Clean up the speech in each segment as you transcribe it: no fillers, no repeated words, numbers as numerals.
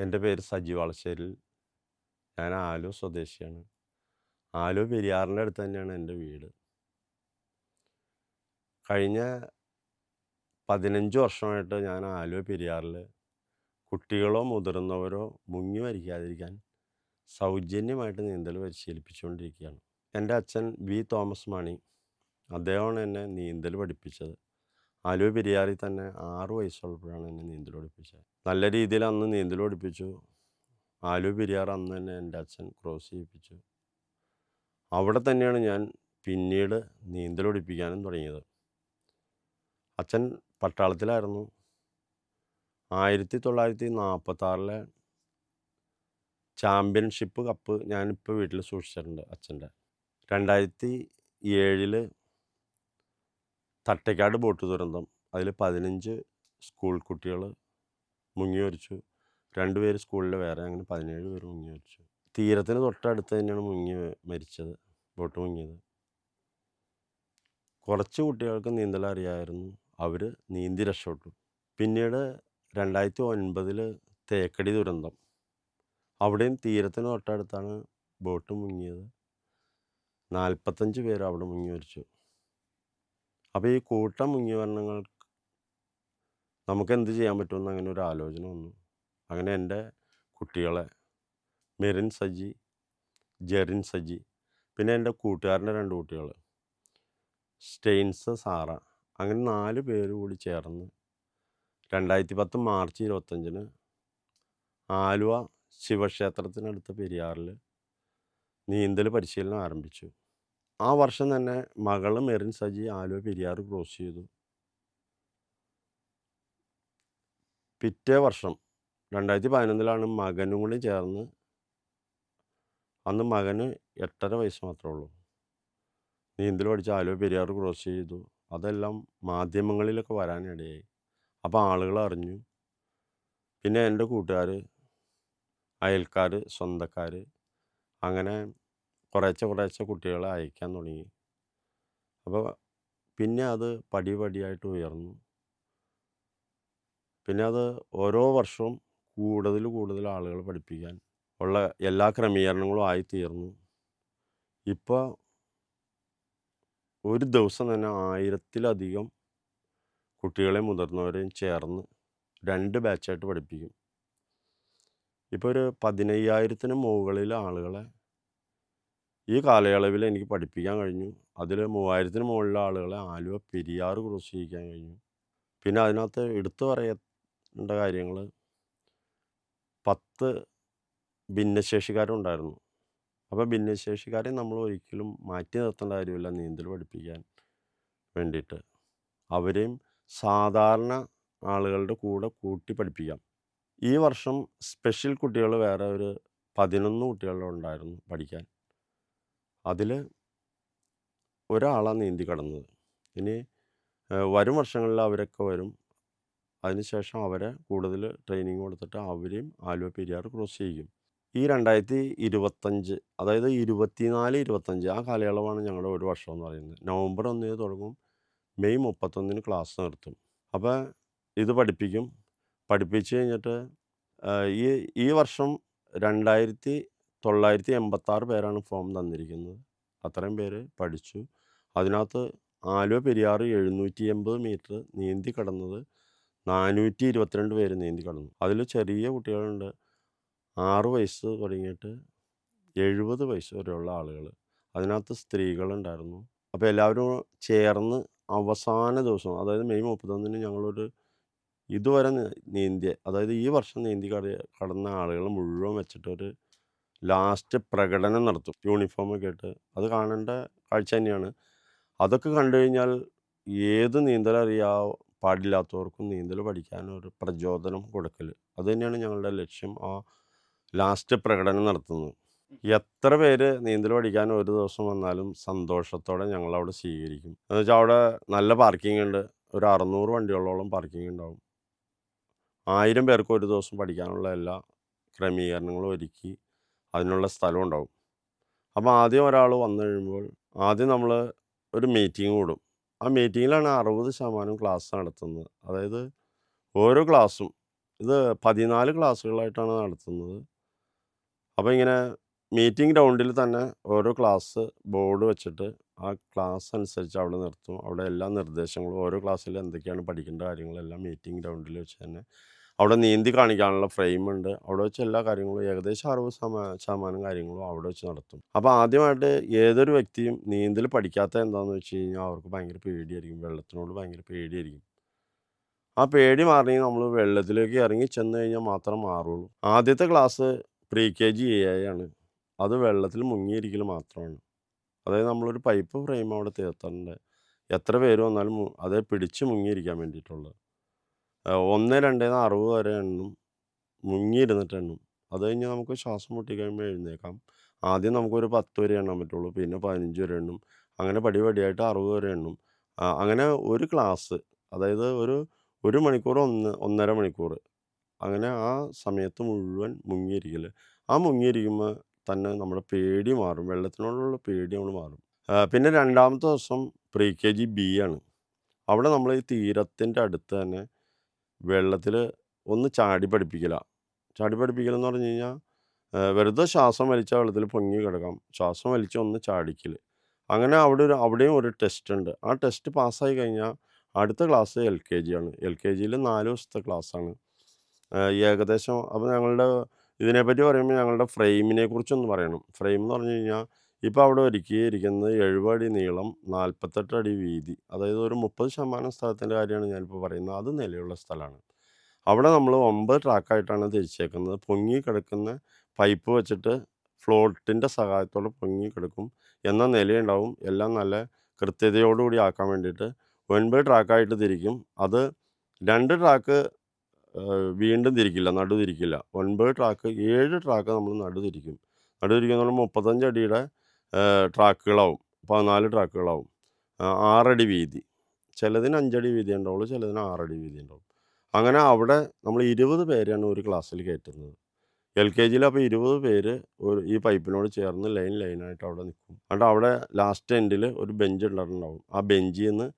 എൻ്റെ പേര് സജി വളശ്ശേരിൽ. ഞാൻ ആലുവ സ്വദേശിയാണ്. ആലുവ പെരിയാറിൻ്റെ അടുത്ത് തന്നെയാണ് എൻ്റെ വീട്. കഴിഞ്ഞ 15 വർഷമായിട്ട് ഞാൻ ആലുവ പെരിയാറിൽ കുട്ടികളോ മുതിർന്നവരോ മുങ്ങി മരിക്കാതിരിക്കാൻ സൗജന്യമായിട്ട് നീന്തൽ പരിശീലിപ്പിച്ചുകൊണ്ടിരിക്കുകയാണ്. എൻ്റെ അച്ഛൻ വി തോമസ് മാണി, അദ്ദേഹമാണ് എന്നെ നീന്തൽ പഠിപ്പിച്ചത്. ആലുവ പെരിയാറിൽ തന്നെ 6 വയസ്സുള്ളപ്പോഴാണ് എന്നെ നീന്തൽ പഠിപ്പിച്ചത്. നല്ല രീതിയിൽ അന്ന് നീന്തൽ പഠിപ്പിച്ചു. ആലുവ പെരിയാർ അന്ന് തന്നെ എൻ്റെ അച്ഛൻ ക്രോസ് ചെയ്യിപ്പിച്ചു. അവിടെ തന്നെയാണ് ഞാൻ പിന്നീട് നീന്തൽ പഠിപ്പിക്കാനും തുടങ്ങിയത്. അച്ഛൻ പട്ടാളത്തിലായിരുന്നു. 1946 ചാമ്പ്യൻഷിപ്പ് കപ്പ് ഞാനിപ്പോൾ വീട്ടിൽ സൂക്ഷിച്ചിട്ടുണ്ട് അച്ഛൻ്റെ. 2007 തട്ടേക്കാട് ബോട്ട് ദുരന്തം. അതിൽ 15 സ്കൂൾ കുട്ടികൾ മുങ്ങി മരിച്ചു. 2 പേര് സ്കൂളിൽ വേറെ, അങ്ങനെ 17 പേര് മുങ്ങി മരിച്ചു. തീരത്തിന് തൊട്ടടുത്ത് തന്നെയാണ് മരിച്ചത്, ബോട്ട് മുങ്ങിയത്. കുറച്ച് കുട്ടികൾക്ക് നീന്തൽ അറിയാമായിരുന്നു. അവർ നീന്തി രക്ഷപ്പെട്ടു. പിന്നീട് 2009 തേക്കടി ദുരന്തം. അവിടെയും തീരത്തിന് തൊട്ടടുത്താണ് ബോട്ട് മുങ്ങിയത്. 45 പേര് അവിടെ മുങ്ങി മരിച്ചു. അപ്പോൾ ഈ കൂട്ടം മുങ്ങി മരണങ്ങൾക്ക് നമുക്കെന്ത് ചെയ്യാൻ പറ്റുമെന്ന് അങ്ങനെ ഒരു ആലോചന വന്നു. അങ്ങനെ എൻ്റെ കുട്ടികളെ മെറിൻ സജി, ജെറിൻ സജി, പിന്നെ എൻ്റെ കൂട്ടുകാരൻ്റെ 2 കുട്ടികൾ സ്റ്റെയിൻസ്, സാറ, അങ്ങനെ 4 പേര് കൂടി ചേർന്ന് 2010 മാർച്ച് 25 ആലുവ ശിവക്ഷേത്രത്തിനടുത്ത് പെരിയാറിൽ നീന്തൽ പരിശീലനം ആരംഭിച്ചു. ആ വർഷം തന്നെ മകൾ മെറിൻ സജി ആലുവ പെരിയാർ ക്രോസ് ചെയ്തു. പിറ്റേ വർഷം 2011 മകനും കൂടി ചേർന്ന്, അന്ന് മകന് 8.5 വയസ്സ് മാത്രമേ ഉള്ളൂ, നീന്തൽ പഠിച്ച് ആലുവ പെരിയാർ ക്രോസ് ചെയ്തു. അതെല്ലാം മാധ്യമങ്ങളിലൊക്കെ വരാനിടയായി. അപ്പോൾ ആളുകൾ അറിഞ്ഞു. പിന്നെ എൻ്റെ കൂട്ടുകാർ, അയൽക്കാർ, സ്വന്തക്കാർ, അങ്ങനെ കുറേശ്ശെ കുട്ടികളെ അയക്കാൻ തുടങ്ങി. അപ്പോൾ പിന്നെ അത് പടിപടിയായിട്ട് ഉയർന്നു. പിന്നെ അത് ഓരോ വർഷവും കൂടുതൽ ആളുകൾ പഠിപ്പിക്കാൻ ഉള്ള എല്ലാ ക്രമീകരണങ്ങളും ആയിത്തീർന്നു. ഇപ്പോൾ ഒരു ദിവസം തന്നെ 1000-ലധികം കുട്ടികളെയും മുതിർന്നവരെയും ചേർന്ന് 2 ബാച്ചായിട്ട് പഠിപ്പിക്കും. ഇപ്പോൾ ഒരു 15,000-ന് മുകളിൽ ആളുകളെ ഈ കാലയളവിൽ എനിക്ക് പഠിപ്പിക്കാൻ കഴിഞ്ഞു. അതിൽ 3000-ന് മുകളിൽ ആളുകളെ ആലുവ പെരിയാർ ക്രോസ് ചെയ്യിക്കാൻ കഴിഞ്ഞു. പിന്നെ അതിനകത്ത് എടുത്തു പറയേണ്ട കാര്യങ്ങൾ, 10 ഭിന്നശേഷിക്കാരുണ്ടായിരുന്നു. അപ്പോൾ ഭിന്നശേഷിക്കാരെ നമ്മൾ ഒരിക്കലും മാറ്റി നിർത്തേണ്ട കാര്യമില്ല നീന്തൽ പഠിപ്പിക്കാൻ വേണ്ടിയിട്ട്. അവരെയും സാധാരണ ആളുകളുടെ കൂടെ കൂട്ടി പഠിപ്പിക്കാം. ഈ വർഷം സ്പെഷ്യൽ കുട്ടികൾ വേറെ ഒരു 11 കുട്ടികളുണ്ടായിരുന്നു പഠിക്കാൻ. അതിൽ ഒരാളാണ് നീന്തി കടന്നത്. ഇനി വരും വർഷങ്ങളിൽ അവരൊക്കെ വരും. അതിനുശേഷം അവരെ കൂടുതൽ ട്രെയിനിങ് കൊടുത്തിട്ട് അവരെയും ആലുവ പെരിയാർ ക്രോസ് ചെയ്യിക്കും. ഈ 2025, അതായത് 24, 25 ആ കാലയളവാണ് ഞങ്ങളുടെ ഒരു വർഷം എന്ന് പറയുന്നത്. നവംബർ 1 തുടങ്ങും, മെയ് 31 ക്ലാസ് നിർത്തും. അപ്പോൾ ഇത് പഠിപ്പിക്കും. പഠിപ്പിച്ച് കഴിഞ്ഞിട്ട് ഈ ഈ വർഷം 2986 പേരാണ് ഫോം തന്നിരിക്കുന്നത്. അത്രയും പേര് പഠിച്ചു. അതിനകത്ത് ആലുവ പെരിയാർ 780 മീറ്റർ നീന്തി കടന്നത് 422 പേര് നീന്തി കടന്നു. അതിൽ ചെറിയ കുട്ടികളുണ്ട്, 6 വയസ്സ് തുടങ്ങിയിട്ട് 70 വയസ്സ് വരെയുള്ള ആളുകൾ. അതിനകത്ത് സ്ത്രീകളുണ്ടായിരുന്നു. അപ്പോൾ എല്ലാവരും ചേർന്ന് അവസാന ദിവസം, അതായത് മെയ് 31 ഞങ്ങളൊരു ഇതുവരെ നീന്തിയ, അതായത് ഈ വർഷം നീന്തി കടന്ന ആളുകൾ മുഴുവൻ വെച്ചിട്ടൊരു ലാസ്റ്റ് പ്രകടനം നടത്തും, യൂണിഫോമൊക്കെ ഇട്ട്. അത് കാണേണ്ട കാഴ്ച തന്നെയാണ്. അതൊക്കെ കണ്ടു കഴിഞ്ഞാൽ ഏത് പാടില്ലാത്തവർക്കും നീന്തൽ പഠിക്കാനൊരു പ്രചോദനം കൊടുക്കൽ, അത് തന്നെയാണ് ഞങ്ങളുടെ ലക്ഷ്യം. ആ ലാസ്റ്റ് പ്രകടനം നടത്തുന്നത്. എത്ര പേര് നീന്തൽ പഠിക്കാൻ ഒരു ദിവസം വന്നാലും സന്തോഷത്തോടെ ഞങ്ങളവിടെ സ്വീകരിക്കും. എന്ന് വെച്ചാൽ അവിടെ നല്ല പാർക്കിംഗ് ഉണ്ട്. ഒരു 600 വണ്ടികളോളം പാർക്കിംഗ് ഉണ്ടാവും. 1000 പേർക്ക് ഒരു ദിവസം പഠിക്കാനുള്ള എല്ലാ ക്രമീകരണങ്ങളും ഒരുക്കി അതിനുള്ള സ്ഥലം ഉണ്ടാവും. അപ്പോൾ ആദ്യം ഒരാൾ വന്നു കഴിയുമ്പോൾ ആദ്യം നമ്മൾ ഒരു മീറ്റിംഗ് കൂടും. ആ മീറ്റിങ്ങിലാണ് 60% ക്ലാസ് നടത്തുന്നത്. അതായത് ഓരോ ക്ലാസ്സും ഇത് 14 ക്ലാസ്സുകളായിട്ടാണ് നടത്തുന്നത്. അപ്പോൾ ഇങ്ങനെ മീറ്റിംഗ് ഗ്രൗണ്ടിൽ തന്നെ ഓരോ ക്ലാസ് ബോർഡ് വെച്ചിട്ട് ആ ക്ലാസ് അനുസരിച്ച് അവിടെ നിർത്തും. അവിടെ എല്ലാ നിർദ്ദേശങ്ങളും ഓരോ ക്ലാസ്സിൽ എന്തൊക്കെയാണ് പഠിക്കേണ്ട കാര്യങ്ങളെല്ലാം മീറ്റിംഗ് ഗ്രൗണ്ടിൽ വെച്ച് തന്നെ അവിടെ നീന്തി കാണിക്കാനുള്ള ഫ്രെയിമുണ്ട്. അവിടെ വെച്ച് എല്ലാ കാര്യങ്ങളും ഏകദേശം 60% കാര്യങ്ങളും അവിടെ വെച്ച് നടത്തും. അപ്പോൾ ആദ്യമായിട്ട് ഏതൊരു വ്യക്തിയും നീന്തൽ പഠിക്കാത്ത എന്താണെന്ന് വെച്ച് കഴിഞ്ഞാൽ അവർക്ക് ഭയങ്കര പേടിയായിരിക്കും. വെള്ളത്തിനോട് ഭയങ്കര പേടിയായിരിക്കും. ആ പേടി മാറണമെങ്കിൽ നമ്മൾ വെള്ളത്തിലേക്ക് ഇറങ്ങി ചെന്ന് കഴിഞ്ഞാൽ മാത്രം മാറുള്ളൂ. ആദ്യത്തെ ക്ലാസ് പ്രീ KG AI ആണ്. അത് വെള്ളത്തിൽ മുങ്ങിയിരിക്കൽ മാത്രമാണ്. അതായത് നമ്മളൊരു പൈപ്പ് ഫ്രെയിം അവിടെ തീർത്തിട്ടുണ്ട്. എത്ര പേര് വന്നാലും അത് പിടിച്ച് മുങ്ങിയിരിക്കാൻ വേണ്ടിയിട്ടുള്ളത്. 1, 2 60 വരെ എണ്ണും. മുങ്ങിയിരുന്നിട്ട് എണ്ണും. അത് കഴിഞ്ഞ് നമുക്ക് ശ്വാസം മുട്ടിക്കഴിയുമ്പോൾ എഴുന്നേക്കാം. ആദ്യം നമുക്കൊരു 10 വരെ എണ്ണാൻ പറ്റുള്ളൂ. പിന്നെ 15 വരെ എണ്ണും. അങ്ങനെ പടിപടിയായിട്ട് 60 വരെ എണ്ണും. അങ്ങനെ ഒരു ക്ലാസ്, അതായത് ഒരു മണിക്കൂർ, 1.5 മണിക്കൂർ, അങ്ങനെ ആ സമയത്ത് മുഴുവൻ മുങ്ങിയിരിക്കൽ. ആ മുങ്ങിയിരിക്കുമ്പോൾ തന്നെ നമ്മുടെ പേടി മാറും. വെള്ളത്തിനോടുള്ള പേടി നമ്മൾ മാറും. പിന്നെ രണ്ടാമത്തെ ദിവസം പ്രീ KG B ആണ്. അവിടെ നമ്മൾ ഈ തീരത്തിൻ്റെ അടുത്ത് തന്നെ വെള്ളത്തിൽ ഒന്ന് ചാടി പഠിപ്പിക്കലാണ്. ചാടി പഠിപ്പിക്കലെന്ന് പറഞ്ഞു കഴിഞ്ഞാൽ വെറുതെ ശ്വാസം വലിച്ചാൽ വെള്ളത്തിൽ പൊങ്ങി കിടക്കാം. ശ്വാസം വലിച്ച് ഒന്ന് ചാടിക്കൽ. അങ്ങനെ അവിടെയും ഒരു ടെസ്റ്റ് ഉണ്ട്. ആ ടെസ്റ്റ് പാസ്സായി കഴിഞ്ഞാൽ അടുത്ത ക്ലാസ് LKG ആണ്. LKGയിൽ 4 ദിവസത്തെ ക്ലാസ്സാണ്. ഏകദേശം അപ്പോൾ ഞങ്ങളുടെ ഇതിനെപ്പറ്റി പറയുമ്പോൾ ഞങ്ങളുടെ ഫ്രെയിമിനെ കുറിച്ചൊന്ന് പറയണം. ഫ്രെയിം എന്ന് പറഞ്ഞു കഴിഞ്ഞാൽ ഇപ്പോൾ അവിടെ ഒരുക്കിയിരിക്കുന്നത് 70 അടി നീളം, 48 അടി വീതി. അതായത് ഒരു 30% സ്ഥലത്തിൻ്റെ കാര്യമാണ് ഞാനിപ്പോൾ പറയുന്നത്. അത് നിലയുള്ള സ്ഥലമാണ്. അവിടെ നമ്മൾ 9 ട്രാക്കായിട്ടാണ് തിരിച്ചേക്കുന്നത്. പൊങ്ങി കിടക്കുന്ന പൈപ്പ് വെച്ചിട്ട് ഫ്ലോട്ടിൻ്റെ സഹായത്തോടെ പൊങ്ങി കിടക്കും. എന്നാൽ നിലയുണ്ടാവും. എല്ലാം നല്ല കൃത്യതയോടുകൂടി ആക്കാൻ വേണ്ടിയിട്ട് 9 ട്രാക്കായിട്ട് തിരിക്കും. അത് 2 ട്രാക്ക് വീണ്ടും തിരിക്കില്ല, നടു തിരിക്കില്ല. 9 ട്രാക്ക് 7 ട്രാക്ക് നമ്മൾ നടു തിരിക്കും. നടു തിരിക്കുന്ന 35 അടിയുടെ ട്രാക്കുകളാവും. 14 ട്രാക്കുകളാവും. 6 അടി വീതി. ചിലതിന് 5 അടി വീതി ഉണ്ടാവുള്ളൂ, ചിലതിന് 6 അടി വീതി ഉണ്ടാവും. അങ്ങനെ അവിടെ നമ്മൾ 20 പേരെയാണ് ഒരു ക്ലാസ്സിൽ കയറ്റുന്നത്. LKGയിൽ അപ്പോൾ 20 പേര് ഈ പൈപ്പിനോട് ചേർന്ന് ലൈനായിട്ട് അവിടെ നിൽക്കും. എന്നിട്ട് അവിടെ ലാസ്റ്റ് എൻഡിൽ ഒരു ബെഞ്ച് ഉണ്ടാവും. ആ ബെഞ്ചിൽ നിന്ന്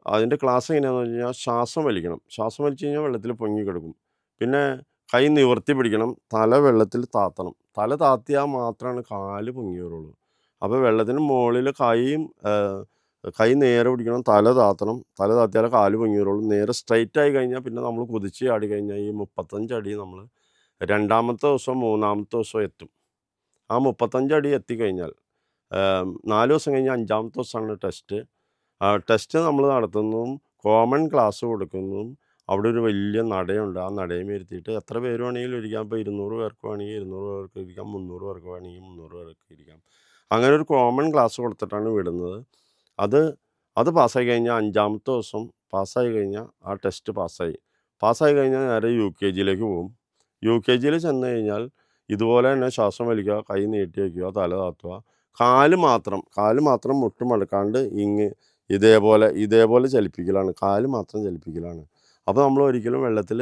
അതിൻ്റെ ക്ലാസ് എങ്ങനെയാണെന്ന് വെച്ച് കഴിഞ്ഞാൽ ശ്വാസം വലിക്കണം. ശ്വാസം വലിച്ച് കഴിഞ്ഞാൽ വെള്ളത്തിൽ പൊങ്ങി കിടക്കും. പിന്നെ കൈ നിവർത്തി പിടിക്കണം. തല വെള്ളത്തിൽ താത്തണം. തല താത്തിയാൽ മാത്രമാണ് കാല് പൊങ്ങി വരുള്ളൂ. അപ്പോൾ വെള്ളത്തിന് മുകളിൽ കൈ നേരെ പിടിക്കണം, തല താത്തണം. തല താത്തിയാലേ കാല് പൊങ്ങി വരുള്ളൂ. നേരെ സ്ട്രൈറ്റ് ആയി കഴിഞ്ഞാൽ പിന്നെ നമ്മൾ കുതിച്ച് ചാടി കഴിഞ്ഞാൽ ഈ 35 അടി നമ്മൾ രണ്ടാമത്തെ ദിവസം 3-ാമത്തെ ദിവസം എത്തും. ആ 35 അടി എത്തിക്കഴിഞ്ഞാൽ 4 ദിവസം കഴിഞ്ഞ് 5-ാമത്തെ ദിവസമാണ് ടെസ്റ്റ്. ടെസ്റ്റ് നമ്മൾ നടത്തുന്നതും കോമൺ ക്ലാസ് കൊടുക്കുന്നതും അവിടെ ഒരു വലിയ നടയുണ്ട്. ആ നടയും ഇരുത്തിയിട്ട് എത്ര പേര് വേണമെങ്കിലും ഇരിക്കാം. ഇപ്പോൾ 200 പേർക്ക് വേണമെങ്കിൽ 200 പേർക്ക് ഇരിക്കാം, 300 പേർക്ക് വേണമെങ്കിൽ 300 പേർക്ക് ഇരിക്കാം. അങ്ങനെ ഒരു കോമൺ ക്ലാസ് കൊടുത്തിട്ടാണ് വിടുന്നത്. അത് പാസ്സായി കഴിഞ്ഞാൽ 5-ാമത്തെ ദിവസം പാസ്സായി കഴിഞ്ഞാൽ ആ ടെസ്റ്റ് പാസ്സായി കഴിഞ്ഞാൽ നേരെ UKGയിലേക്ക് പോകും. UKGയിൽ ചെന്ന് കഴിഞ്ഞാൽ ഇതുപോലെ തന്നെ ശ്വാസം വലിക്കുക, കൈ നീട്ടി വയ്ക്കുക, തല താത്തുക. കാല് മാത്രം മുട്ട് മടക്കാണ്ട് ഇതേപോലെ ചലിപ്പിക്കലാണ്. കാല് മാത്രം ചലിപ്പിക്കലാണ്. അപ്പോൾ നമ്മൾ ഒരിക്കലും വെള്ളത്തിൽ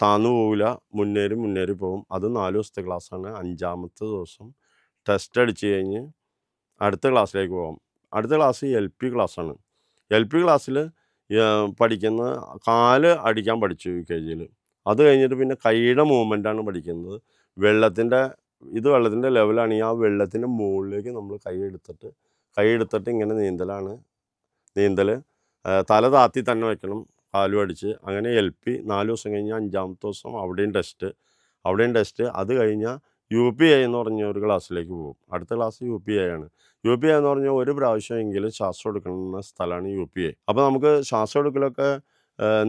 താന്നു പോവില്ല. മുന്നേറി പോകും. അത് 4 ദിവസത്തെ ക്ലാസ്സാണ്. 5-ാമത്തെ ദിവസം ടെസ്റ്റ് അടിച്ച് കഴിഞ്ഞ് അടുത്ത ക്ലാസ്സിലേക്ക് പോകാം. അടുത്ത ക്ലാസ് LP ക്ലാസ്സാണ്. LP ക്ലാസ്സിൽ പഠിക്കുന്ന കാല് അടിക്കാൻ പഠിച്ചു UKGയിൽ. അത് കഴിഞ്ഞിട്ട് പിന്നെ കൈയുടെ മൂവ്മെൻറ്റാണ് പഠിക്കുന്നത്. വെള്ളത്തിൻ്റെ ലെവലാണെങ്കിൽ ആ വെള്ളത്തിൻ്റെ മുകളിലേക്ക് നമ്മൾ കൈ എടുത്തിട്ട് ഇങ്ങനെ നീന്തൽ. തല താത്തി തന്നെ വയ്ക്കണം, കാലും അടിച്ച്. അങ്ങനെ LP 4 ദിവസം കഴിഞ്ഞ് 5-ാമത്തെ ദിവസം അവിടെയും ടെസ്റ്റ്. അത് കഴിഞ്ഞാൽ UPI എന്ന് പറഞ്ഞ ഒരു ക്ലാസ്സിലേക്ക് പോകും. അടുത്ത ക്ലാസ് UPI ആണ്. UPI എന്ന് പറഞ്ഞാൽ ഒരു പ്രാവശ്യമെങ്കിലും ശ്വാസം എടുക്കുന്ന സ്ഥലമാണ് UPI. അപ്പോൾ നമുക്ക് ശ്വാസം എടുക്കലൊക്കെ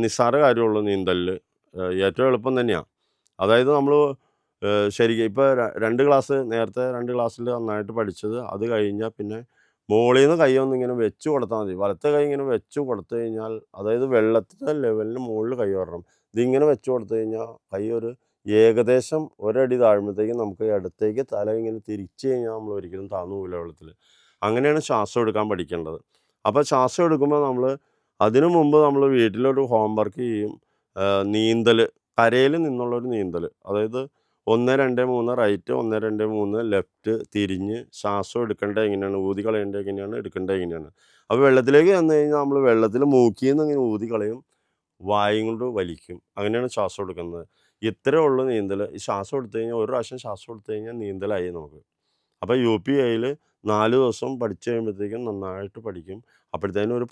നിസ്സാര കാര്യമുള്ളൂ നീന്തലിൽ. ഏറ്റവും എളുപ്പം തന്നെയാണ്. അതായത് നമ്മൾ ശരിക്കും ഇപ്പോൾ 2 ക്ലാസ് നേരത്തെ 2 ക്ലാസ്സിൽ നന്നായിട്ട് പഠിച്ചത് അത് കഴിഞ്ഞാൽ പിന്നെ മുകളിൽ നിന്ന് കൈ ഒന്നിങ്ങനെ വെച്ച് കൊടുത്താൽ മതി. വലത്തെ കൈ ഇങ്ങനെ വെച്ച് കൊടുത്തു കഴിഞ്ഞാൽ, അതായത് വെള്ളത്തിൻ്റെ ലെവലിന് മുകളിൽ കൈ വരണം. ഇതിങ്ങനെ വെച്ച് കൊടുത്തു കഴിഞ്ഞാൽ കൈ ഒരു ഏകദേശം 1 അടി താഴുമ്പോഴത്തേക്കും നമുക്ക് അടുത്തേക്ക് തല ഇങ്ങനെ തിരിച്ച് കഴിഞ്ഞാൽ നമ്മൾ ഒരിക്കലും താന്നു പോകില്ല വെള്ളത്തിൽ. അങ്ങനെയാണ് ശ്വാസം എടുക്കാൻ പഠിക്കേണ്ടത്. അപ്പോൾ ശ്വാസം എടുക്കുമ്പോൾ അതിനു മുമ്പ് നമ്മൾ വീട്ടിലൊരു ഹോംവർക്ക് ചെയ്യും. കരയിൽ നിന്നുള്ളൊരു നീന്തൽ. അതായത് 1, 2, 3 റൈറ്റ്, 1, 2, 3 ലെഫ്റ്റ് തിരിഞ്ഞ് ശ്വാസം എടുക്കേണ്ടത് എങ്ങനെയാണ്, ഊതി കളയേണ്ടത് എങ്ങനെയാണ്, എടുക്കേണ്ടത് എങ്ങനെയാണ്. അപ്പോൾ വെള്ളത്തിലേക്ക് വന്നു കഴിഞ്ഞാൽ നമ്മൾ വെള്ളത്തിൽ മൂക്കിൽ നിന്ന് ഇങ്ങനെ ഊതി കളയും. വായും കൊണ്ട് വലിക്കും. അങ്ങനെയാണ് ശ്വാസം എടുക്കുന്നത്. ഇത്രയേ ഉള്ളൂ നീന്തൽ. ഈ ശ്വാസം എടുത്തു കഴിഞ്ഞാൽ ഒരു പ്രാവശ്യം ശ്വാസം എടുത്തു കഴിഞ്ഞാൽ നീന്തലായി നമുക്ക്. അപ്പോൾ UPIയിൽ 4 ദിവസം പഠിച്ചു കഴിയുമ്പോഴത്തേക്കും നന്നായിട്ട് പഠിക്കും. അപ്പോഴത്തേനും ഒരു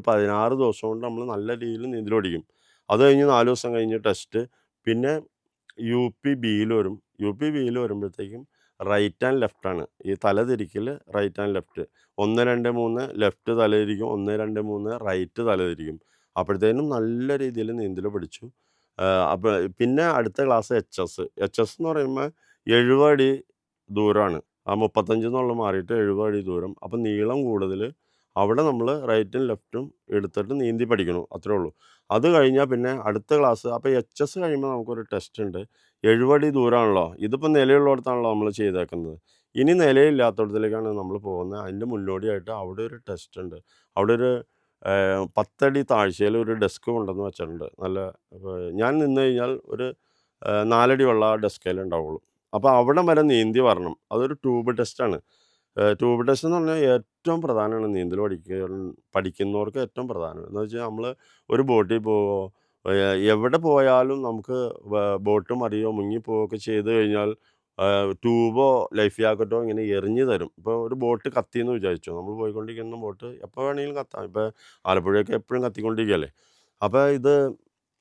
16 ദിവസം കൊണ്ട് നമ്മൾ നല്ല രീതിയിൽ നീന്തൽ പഠിക്കും. അത് കഴിഞ്ഞ് 4 ദിവസം കഴിഞ്ഞ് ടെസ്റ്റ്. പിന്നെ UP-Bയിൽ വരും. UP-Bയിൽ വരുമ്പോഴത്തേക്കും റൈറ്റ് ആൻഡ് ലെഫ്റ്റ് ആണ്. ഈ തല തിരിക്കൽ റൈറ്റ് ആൻഡ് ലെഫ്റ്റ്. 1, 2, 3 ലെഫ്റ്റ് തല തിരിക്കും. 1, 2, 3 റൈറ്റ് തല തിരിക്കും. അപ്പോഴത്തേനും നല്ല രീതിയിൽ നീന്തൽ പഠിച്ചു. അപ്പോൾ പിന്നെ അടുത്ത ക്ലാസ് HS. HS എന്ന് പറയുമ്പോൾ 70 അടി ദൂരമാണ്. ആ 35 എന്നുള്ളത് മാറിയിട്ട് 70 അടി ദൂരം. അപ്പം നീളം കൂടുതൽ. അവിടെ നമ്മൾ റൈറ്റും ലെഫ്റ്റും എടുത്തിട്ട് നീന്തി പഠിക്കണം. അത്രേ ഉള്ളൂ. അത് കഴിഞ്ഞാൽ പിന്നെ അടുത്ത ക്ലാസ്. അപ്പോൾ HS കഴിയുമ്പോൾ നമുക്കൊരു ടെസ്റ്റ് ഉണ്ട്. 70 അടി ദൂരമാണല്ലോ. ഇതിപ്പോൾ നിലയുള്ളിടത്താണല്ലോ നമ്മൾ ചെയ്തേക്കുന്നത്. ഇനി നിലയില്ലാത്തടത്തിലേക്കാണ് നമ്മൾ പോകുന്നത്. അതിൻ്റെ മുന്നോടിയായിട്ട് അവിടെ ഒരു ടെസ്റ്റ് ഉണ്ട്. അവിടെ ഒരു 10 അടി താഴ്ചയിൽ ഒരു ഡെസ്ക് കൊണ്ടുവന്ന് വെച്ചിട്ടുണ്ട്. നല്ല ഞാൻ നിന്ന് കഴിഞ്ഞാൽ ഒരു 4 അടി വെള്ളം ആ ഡെസ്കേൽ ഉണ്ടാവുള്ളൂ. അപ്പോൾ അവിടം വരെ നീന്തി വരണം. അതൊരു ട്യൂബ് ടെസ്റ്റാണ്. ട്യൂബ് ടെസ്റ്റ് എന്ന് പറഞ്ഞാൽ ഏറ്റവും പ്രധാനമാണ് നീന്തൽ പഠിക്കുന്നവർക്ക് ഏറ്റവും പ്രധാനം. എന്ന് വെച്ചാൽ നമ്മൾ ഒരു ബോട്ടിൽ പോവോ, എവിടെ പോയാലും നമുക്ക് ബോട്ട് മറിയോ മുങ്ങിപ്പോവുകയൊക്കെ ചെയ്ത് കഴിഞ്ഞാൽ ട്യൂബോ ലൈഫ് ജാക്കറ്റോ ഇങ്ങനെ എറിഞ്ഞു തരും. ഇപ്പോൾ ഒരു ബോട്ട് കത്തിയെന്ന് വിചാരിച്ചോ, നമ്മൾ പോയിക്കൊണ്ടിരിക്കുന്ന ബോട്ട് എപ്പോൾ വേണമെങ്കിലും കത്താം. ഇപ്പോൾ ആലപ്പുഴയൊക്കെ എപ്പോഴും കത്തിക്കൊണ്ടിരിക്കുകയല്ലേ. അപ്പോൾ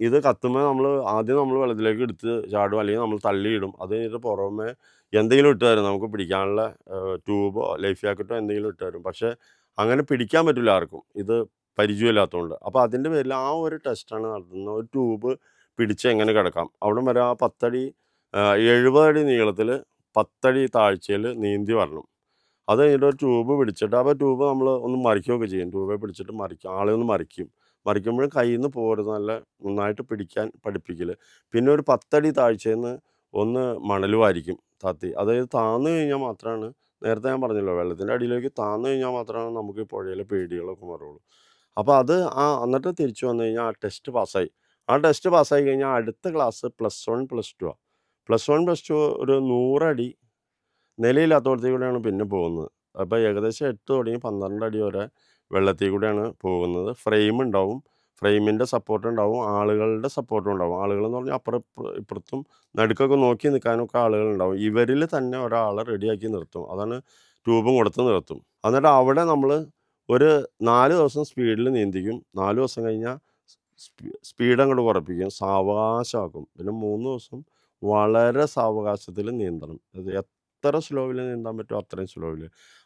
ഇത് കത്തുമ്പോൾ ആദ്യം നമ്മൾ വെള്ളത്തിലേക്ക് എടുത്ത് ചാടും, അല്ലെങ്കിൽ നമ്മൾ തള്ളിയിടും. അത് കഴിഞ്ഞിട്ട് പുറമെ എന്തെങ്കിലും ഇട്ട് തരും, നമുക്ക് പിടിക്കാനുള്ള ട്യൂബോ ലൈഫ് ജാക്കറ്റോ എന്തെങ്കിലും ഇട്ട് തരും. പക്ഷേ അങ്ങനെ പിടിക്കാൻ പറ്റില്ല ആർക്കും, ഇത് പരിചയമില്ലാത്തതുകൊണ്ട്. അപ്പോൾ അതിൻ്റെ പേരിൽ ആ ഒരു ടെസ്റ്റാണ് നടത്തുന്നത്. ഒരു ട്യൂബ് പിടിച്ച് എങ്ങനെ കിടക്കാം, അവിടെ വരെ ആ 10 അടി 70 അടി നീളത്തിൽ 10 അടി താഴ്ചയിൽ നീന്തി വരണം. അത് കഴിഞ്ഞിട്ട് ഒരു ട്യൂബ് പിടിച്ചിട്ട്, അപ്പോൾ ട്യൂബ് നമ്മൾ ഒന്ന് മറിക്കുകയൊക്കെ ചെയ്യും. ട്യൂബെ പിടിച്ചിട്ട് മറിക്കും, ആളെ ഒന്ന് മറിക്കും. മറിക്കുമ്പോഴും കയ്യിൽ നിന്ന് പോരുത്, നന്നായിട്ട് പിടിക്കാൻ പഠിപ്പിക്കൽ. പിന്നെ ഒരു 10 അടി താഴ്ചയിൽ നിന്ന് ഒന്ന് മണൽ വാരിക്കും താത്തി. അതായത് താന്നു കഴിഞ്ഞാൽ മാത്രമാണ്, നേരത്തെ ഞാൻ പറഞ്ഞല്ലോ, വെള്ളത്തിൻ്റെ അടിയിലേക്ക് താന്നു കഴിഞ്ഞാൽ മാത്രമാണ് നമുക്ക് ഈ പുഴയിലെ പേടികളൊക്കെ മാറുള്ളൂ. അപ്പോൾ എന്നിട്ട് തിരിച്ചു വന്നു കഴിഞ്ഞാൽ ആ ടെസ്റ്റ് പാസ്സായി. ആ ടെസ്റ്റ് പാസ്സായി കഴിഞ്ഞാൽ അടുത്ത ക്ലാസ് +1 +2 ആണ്. +1 +2 ഒരു 100 അടി നിലയില്ലാത്തടത്തിൽ കൂടെയാണ് പിന്നെ പോകുന്നത്. അപ്പോൾ ഏകദേശം 8 തുടങ്ങി 12 അടി വരെ വെള്ളത്തിൽ കൂടെയാണ് പോകുന്നത്. ഫ്രെയിം ഉണ്ടാവും, ഫ്രെയിമിൻ്റെ സപ്പോർട്ട് ഉണ്ടാവും, ആളുകളുടെ സപ്പോർട്ടും ഉണ്ടാവും. ആളുകളെന്ന് പറഞ്ഞാൽ അപ്പുറം ഇപ്പുറത്തും നടുക്കൊക്കെ നോക്കി നിൽക്കാനൊക്കെ ആളുകളുണ്ടാവും. ഇവരിൽ തന്നെ ഒരാളെ റെഡിയാക്കി നിർത്തും. അതാണ് ട്യൂബും കൊടുത്ത് നിർത്തും. എന്നിട്ട് അവിടെ നമ്മൾ ഒരു 4 ദിവസം സ്പീഡിൽ നീന്തിക്കും. 4 ദിവസം കഴിഞ്ഞാൽ സ്പീഡ് അങ്ങോട്ട് കുറപ്പിക്കും, സാവകാശമാക്കും. പിന്നെ 3 ദിവസം വളരെ സാവകാശത്തിൽ നീന്തണം. അത് എത്ര സ്ലോവിൽ നീന്താൻ പറ്റുമോ അത്രയും സ്ലോവിൽ.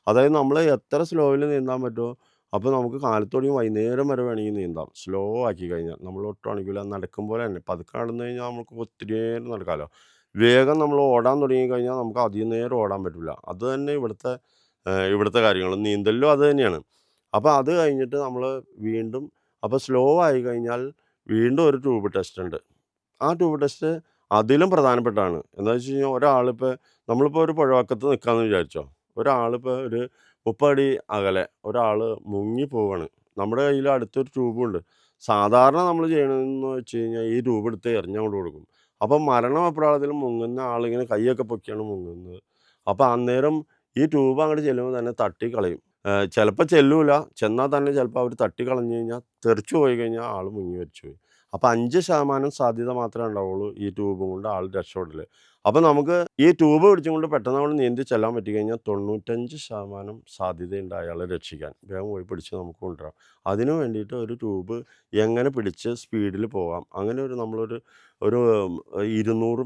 അതായത് നമ്മൾ എത്ര സ്ലോവിൽ നീന്താൻ പറ്റുമോ, അപ്പോൾ നമുക്ക് കാലത്ത് തുടങ്ങി വൈകുന്നേരം വരെ വേണമെങ്കിൽ നീന്താം. സ്ലോ ആക്കി കഴിഞ്ഞാൽ നമ്മൾ ഒട്ടും അണിക്കില്ല. നടക്കും പോലെ തന്നെ പതുക്കെ നടന്നു കഴിഞ്ഞാൽ നമുക്ക് ഒത്തിരി നേരം നടക്കാമല്ലോ. വേഗം നമ്മൾ ഓടാൻ തുടങ്ങി കഴിഞ്ഞാൽ നമുക്ക് അധികം നേരം ഓടാൻ പറ്റില്ല. അത് തന്നെ ഇവിടുത്തെ കാര്യങ്ങൾ നീന്തലിലും അത് തന്നെയാണ്. അപ്പോൾ അത് കഴിഞ്ഞിട്ട് നമ്മൾ വീണ്ടും, അപ്പോൾ സ്ലോ ആയി കഴിഞ്ഞാൽ വീണ്ടും ഒരു ട്യൂബ് ടെസ്റ്റ് ഉണ്ട്. ആ ട്യൂബ് ടെസ്റ്റ് അതിലും പ്രധാനപ്പെട്ടതാണ്. എന്താണെന്ന് വെച്ച് കഴിഞ്ഞാൽ നമ്മളിപ്പോൾ ഒരു പുഴവക്കത്ത് നിൽക്കാമെന്ന് വിചാരിച്ചോ. ഒരാളിപ്പോൾ ഒരു 30 അടി അകലെ ഒരാൾ മുങ്ങിപ്പോവാണ്. നമ്മുടെ കയ്യിൽ അടുത്തൊരു ട്യൂബുണ്ട്. സാധാരണ നമ്മൾ ചെയ്യണതെന്ന് വെച്ച് കഴിഞ്ഞാൽ ഈ ട്യൂബ് എടുത്ത് എറിഞ്ഞങ്ങോട്ട് കൊടുക്കും. അപ്പം മരണവെപ്രാളത്തിൽ മുങ്ങുന്ന ആളിങ്ങനെ കൈയൊക്കെ പൊക്കിയാണ് മുങ്ങുന്നത്. അപ്പോൾ അന്നേരം ഈ ട്യൂബ് അങ്ങോട്ട് ചെല്ലുമ്പോൾ തന്നെ തട്ടിക്കളയും. ചിലപ്പോൾ ചെല്ലൂല, ചെന്നാൽ തന്നെ ചിലപ്പോൾ അവർ തട്ടിക്കളഞ്ഞു കഴിഞ്ഞാൽ തെറിച്ചു പോയി കഴിഞ്ഞാൽ ആൾ മുങ്ങി മരിച്ചുപോയി. അപ്പോൾ 5% സാധ്യത മാത്രമേ ഉണ്ടാവുള്ളൂ ഈ ട്യൂബും കൊണ്ട് ആൾ രക്ഷപ്പെടൽ. അപ്പോൾ നമുക്ക് ഈ ട്യൂബ് പിടിച്ചുകൊണ്ട് പെട്ടെന്ന് നമ്മൾ നീന്തി ചെല്ലാൻ പറ്റിക്കഴിഞ്ഞാൽ 95% സാധ്യതയുണ്ട് അയാളെ രക്ഷിക്കാൻ. വേഗം പോയി പിടിച്ച് നമുക്ക് കൊണ്ടുവരാം. അതിനു വേണ്ടിയിട്ട് ഒരു ട്യൂബ് എങ്ങനെ പിടിച്ച് സ്പീഡിൽ പോകാം, അങ്ങനെ നമ്മളൊരു 200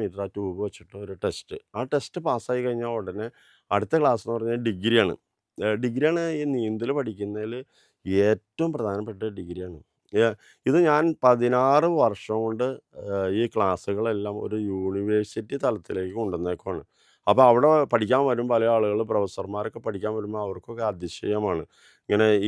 മീറ്റർ ആ ട്യൂബ് വെച്ചിട്ട് ഒരു ടെസ്റ്റ്. ആ ടെസ്റ്റ് പാസ്സായി കഴിഞ്ഞാൽ ഉടനെ അടുത്ത ക്ലാസ് എന്ന് പറഞ്ഞാൽ ഡിഗ്രിയാണ്. ഡിഗ്രിയാണ് ഈ നീന്തൽ പഠിക്കുന്നതിൽ ഏറ്റവും പ്രധാനപ്പെട്ട ഡിഗ്രിയാണ്. ഇത് ഞാൻ 16 വർഷം കൊണ്ട് ഈ ക്ലാസ്സുകളെല്ലാം ഒരു യൂണിവേഴ്സിറ്റി തലത്തിലേക്ക് കൊണ്ടുവന്നേക്കുവാണ്. അപ്പോൾ അവിടെ പഠിക്കാൻ വരും പല ആളുകൾ, പ്രൊഫസർമാരൊക്കെ പഠിക്കാൻ വരുമ്പോൾ അവർക്കൊക്കെ അതിശയമാണ്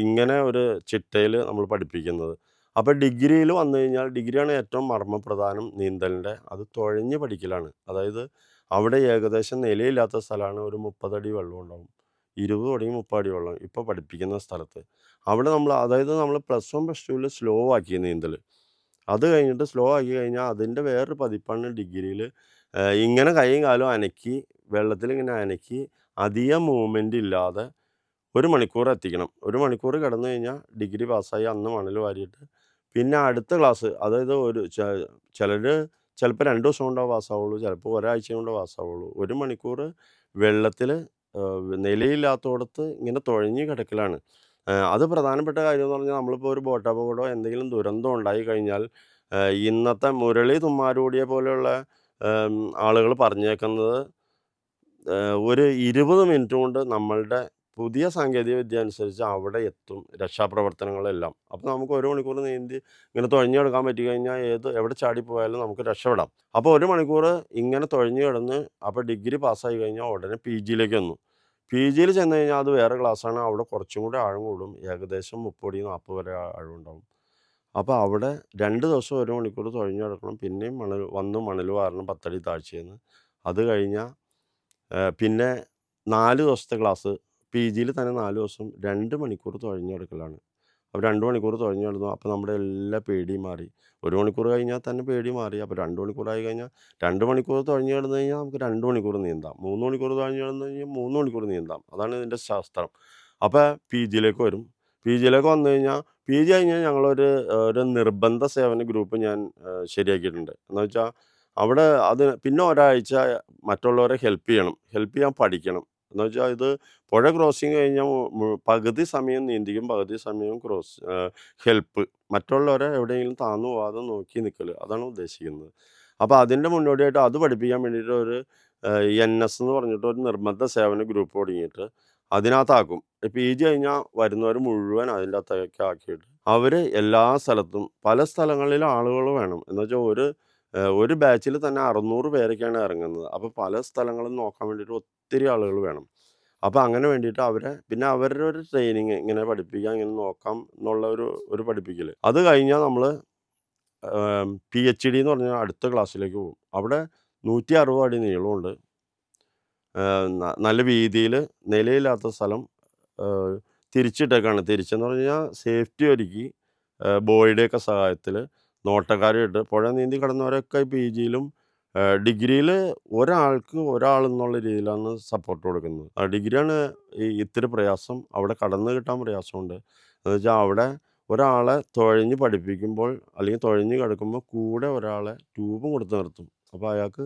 ഇങ്ങനെ ഒരു ചിട്ടയിൽ നമ്മൾ പഠിപ്പിക്കുന്നത്. അപ്പോൾ ഡിഗ്രിയിൽ വന്നു കഴിഞ്ഞാൽ, ഡിഗ്രിയാണ് ഏറ്റവും മർമ്മപ്രധാനം നീന്തലിൻ്റെ. അത് തുഴഞ്ഞ് പഠിക്കലാണ്. അതായത് അവിടെ ഏകദേശം നിലയില്ലാത്ത സ്ഥലമാണ്. ഒരു 30 അടി വെള്ളം ഉണ്ടാവും, 20 തുടങ്ങി 30 അടി വെള്ളം ഇപ്പോൾ പഠിപ്പിക്കുന്ന സ്ഥലത്ത്. അവിടെ അതായത് നമ്മൾ +1 +2 സ്ലോ ആക്കി നീന്തൽ. അത് കഴിഞ്ഞിട്ട് സ്ലോ ആക്കി കഴിഞ്ഞാൽ അതിൻ്റെ വേറൊരു പതിപ്പാണ് ഡിഗ്രിയിൽ. ഇങ്ങനെ കൈയും കാലും അനക്കി വെള്ളത്തിലിങ്ങനെ അനക്കി അധികം മൂവ്മെൻ്റ് ഇല്ലാതെ 1 മണിക്കൂർ എത്തിക്കണം. 1 മണിക്കൂർ കിടന്നു കഴിഞ്ഞാൽ ഡിഗ്രി പാസ്സായി. അന്ന് മണൽ വാരിയിട്ട് പിന്നെ അടുത്ത ക്ലാസ് അതായത് ചിലർ ചിലപ്പോൾ 2 ദിവസം കൊണ്ടേ പാസ്സാവുള്ളൂ, ചിലപ്പോൾ ഒരാഴ്ച കൊണ്ടേ പാസ്സാവുള്ളൂ. 1 മണിക്കൂർ വെള്ളത്തിൽ നിലയില്ലാത്തോടത്ത് ഇങ്ങനെ തുഴഞ്ഞ് കിടക്കലാണ്. അത് പ്രധാനപ്പെട്ട കാര്യം എന്ന് പറഞ്ഞാൽ നമ്മളിപ്പോൾ ഒരു ബോട്ട് അപകടമോ എന്തെങ്കിലും ദുരന്തം ഉണ്ടായി കഴിഞ്ഞാൽ ഇന്നത്തെ മുരളി തുമ്മാരുടിയെ പോലെയുള്ള ആളുകൾ പറഞ്ഞേക്കുന്നത് ഒരു 20 മിനിറ്റ് കൊണ്ട് നമ്മളുടെ പുതിയ സാങ്കേതിക വിദ്യ അനുസരിച്ച് അവിടെ എത്തും രക്ഷാപ്രവർത്തനങ്ങളെല്ലാം. അപ്പോൾ നമുക്ക് 1 മണിക്കൂർ നീന്തി ഇങ്ങനെ തുഴഞ്ഞു കിടക്കാൻ പറ്റിക്കഴിഞ്ഞാൽ എവിടെ ചാടിപ്പോയാലും നമുക്ക് രക്ഷപ്പെടാം. അപ്പോൾ 1 മണിക്കൂർ ഇങ്ങനെ തുഴഞ്ഞു കിടന്ന് അപ്പോൾ ഡിഗ്രി പാസ്സായി കഴിഞ്ഞാൽ ഉടനെ പി ജിയിലേക്ക് വന്നു. പി ജിയിൽ ചെന്ന് കഴിഞ്ഞാൽ അത് വേറെ ക്ലാസ്സാണ്. അവിടെ കുറച്ചും കൂടി ആഴം കൂടും. ഏകദേശം 30 40 വരെ ആഴമുണ്ടാവും. അപ്പോൾ അവിടെ 2 ദിവസം 1 മണിക്കൂർ തുഴഞ്ഞു കിടക്കണം. പിന്നെയും മണൽ വാരണം 10 അടി താഴ്ചയിൽ. അത് കഴിഞ്ഞാൽ പിന്നെ 4 ദിവസത്തെ ക്ലാസ് പി ജിയിൽ തന്നെ 4 ദിവസം 2 മണിക്കൂർ തുഴഞ്ഞു കിടക്കലാണ്. അപ്പോൾ 2 മണിക്കൂർ തുഴഞ്ഞു കിടന്നു. അപ്പോൾ നമ്മുടെ എല്ലാ പേടിയും മാറി. 1 മണിക്കൂർ കഴിഞ്ഞാൽ തന്നെ പേടി മാറി. അപ്പോൾ 2 മണിക്കൂറായി കഴിഞ്ഞാൽ 2 മണിക്കൂർ തുഴഞ്ഞു കിടന്നു കഴിഞ്ഞാൽ നമുക്ക് 2 മണിക്കൂർ നീന്താം. 3 മണിക്കൂർ തുഴഞ്ഞു കിടന്നു കഴിഞ്ഞാൽ 3 മണിക്കൂർ നീന്താം. അതാണ് ഇതിൻ്റെ ശാസ്ത്രം. അപ്പോൾ പി ജിയിലേക്ക് വരും. പി ജിയിലേക്ക് വന്നു കഴിഞ്ഞാൽ പി ജി കഴിഞ്ഞാൽ ഒരു നിർബന്ധ സേവന ഗ്രൂപ്പ് ഞാൻ ശരിയാക്കിയിട്ടുണ്ട്. എന്ന് വെച്ചാൽ അവിടെ പിന്നെ ഒരാഴ്ച മറ്റുള്ളവരെ ഹെൽപ്പ് ചെയ്യാൻ പഠിക്കണം. എന്ന് വെച്ചാൽ ഇത് പുഴ ക്രോസിങ് കഴിഞ്ഞാൽ പകുതി സമയം നീന്തിക്കും, പകുതി സമയം ഹെൽപ്പ്. മറ്റുള്ളവരെ എവിടെയെങ്കിലും താന്നു പോകാതെ നോക്കി നിൽക്കൽ. അതാണ് ഉദ്ദേശിക്കുന്നത്. അപ്പോൾ അതിൻ്റെ മുന്നോടിയായിട്ട് അത് പഠിപ്പിക്കാൻ വേണ്ടിയിട്ട് ഒരു NS എന്ന് പറഞ്ഞിട്ട് ഒരു നിർബന്ധ സേവന ഗ്രൂപ്പ് തുടങ്ങിയിട്ട് അതിനകത്താക്കും. പി ജി കഴിഞ്ഞാൽ വരുന്നവർ മുഴുവൻ അതിൻ്റെ അകത്തേക്ക് ആക്കിയിട്ട് അവർ എല്ലാ സ്ഥലത്തും പല സ്ഥലങ്ങളിലും ആളുകൾ വേണം. എന്ന് വെച്ചാൽ ഒരു ബാച്ചിൽ തന്നെ 600 പേരൊക്കെയാണ് ഇറങ്ങുന്നത്. അപ്പോൾ പല സ്ഥലങ്ങളും നോക്കാൻ വേണ്ടിയിട്ട് ഒത്തിരി ആളുകൾ വേണം. അപ്പോൾ അങ്ങനെ വേണ്ടിയിട്ട് പിന്നെ അവരുടെ ഒരു ട്രെയിനിങ് ഇങ്ങനെ പഠിപ്പിക്കാം, ഇങ്ങനെ നോക്കാം എന്നുള്ള ഒരു പഠിപ്പിക്കൽ. അത് കഴിഞ്ഞാൽ നമ്മൾ PhD എന്ന് പറഞ്ഞാൽ അടുത്ത ക്ലാസ്സിലേക്ക് പോകും. അവിടെ 160 അടി നീളമുണ്ട്. നല്ല വീതിയിൽ നിലയില്ലാത്ത സ്ഥലം തിരിച്ചിട്ടേക്കാണ്. തിരിച്ചെന്ന് പറഞ്ഞാൽ സേഫ്റ്റി ഒരുക്കി ബോയിയുടെയൊക്കെ സഹായത്തിൽ നോട്ടക്കാരെയിട്ട് പുഴ നീന്തി കിടന്നവരൊക്കെ പി ജിയിലും ഡിഗ്രിയിൽ ഒരാളെന്നുള്ള രീതിയിലാണ് സപ്പോർട്ട് കൊടുക്കുന്നത്. ഡിഗ്രിയാണ് ഇത്തിരി പ്രയാസം. അവിടെ കടന്നു കിട്ടാൻ പ്രയാസമുണ്ട്. എന്ന് വെച്ചാൽ അവിടെ ഒരാളെ തുഴഞ്ഞ് പഠിപ്പിക്കുമ്പോൾ അല്ലെങ്കിൽ തുഴഞ്ഞ് കിടക്കുമ്പോൾ കൂടെ ഒരാളെ ട്യൂബും കൊടുത്ത് നിർത്തും. അപ്പോൾ അയാൾക്ക്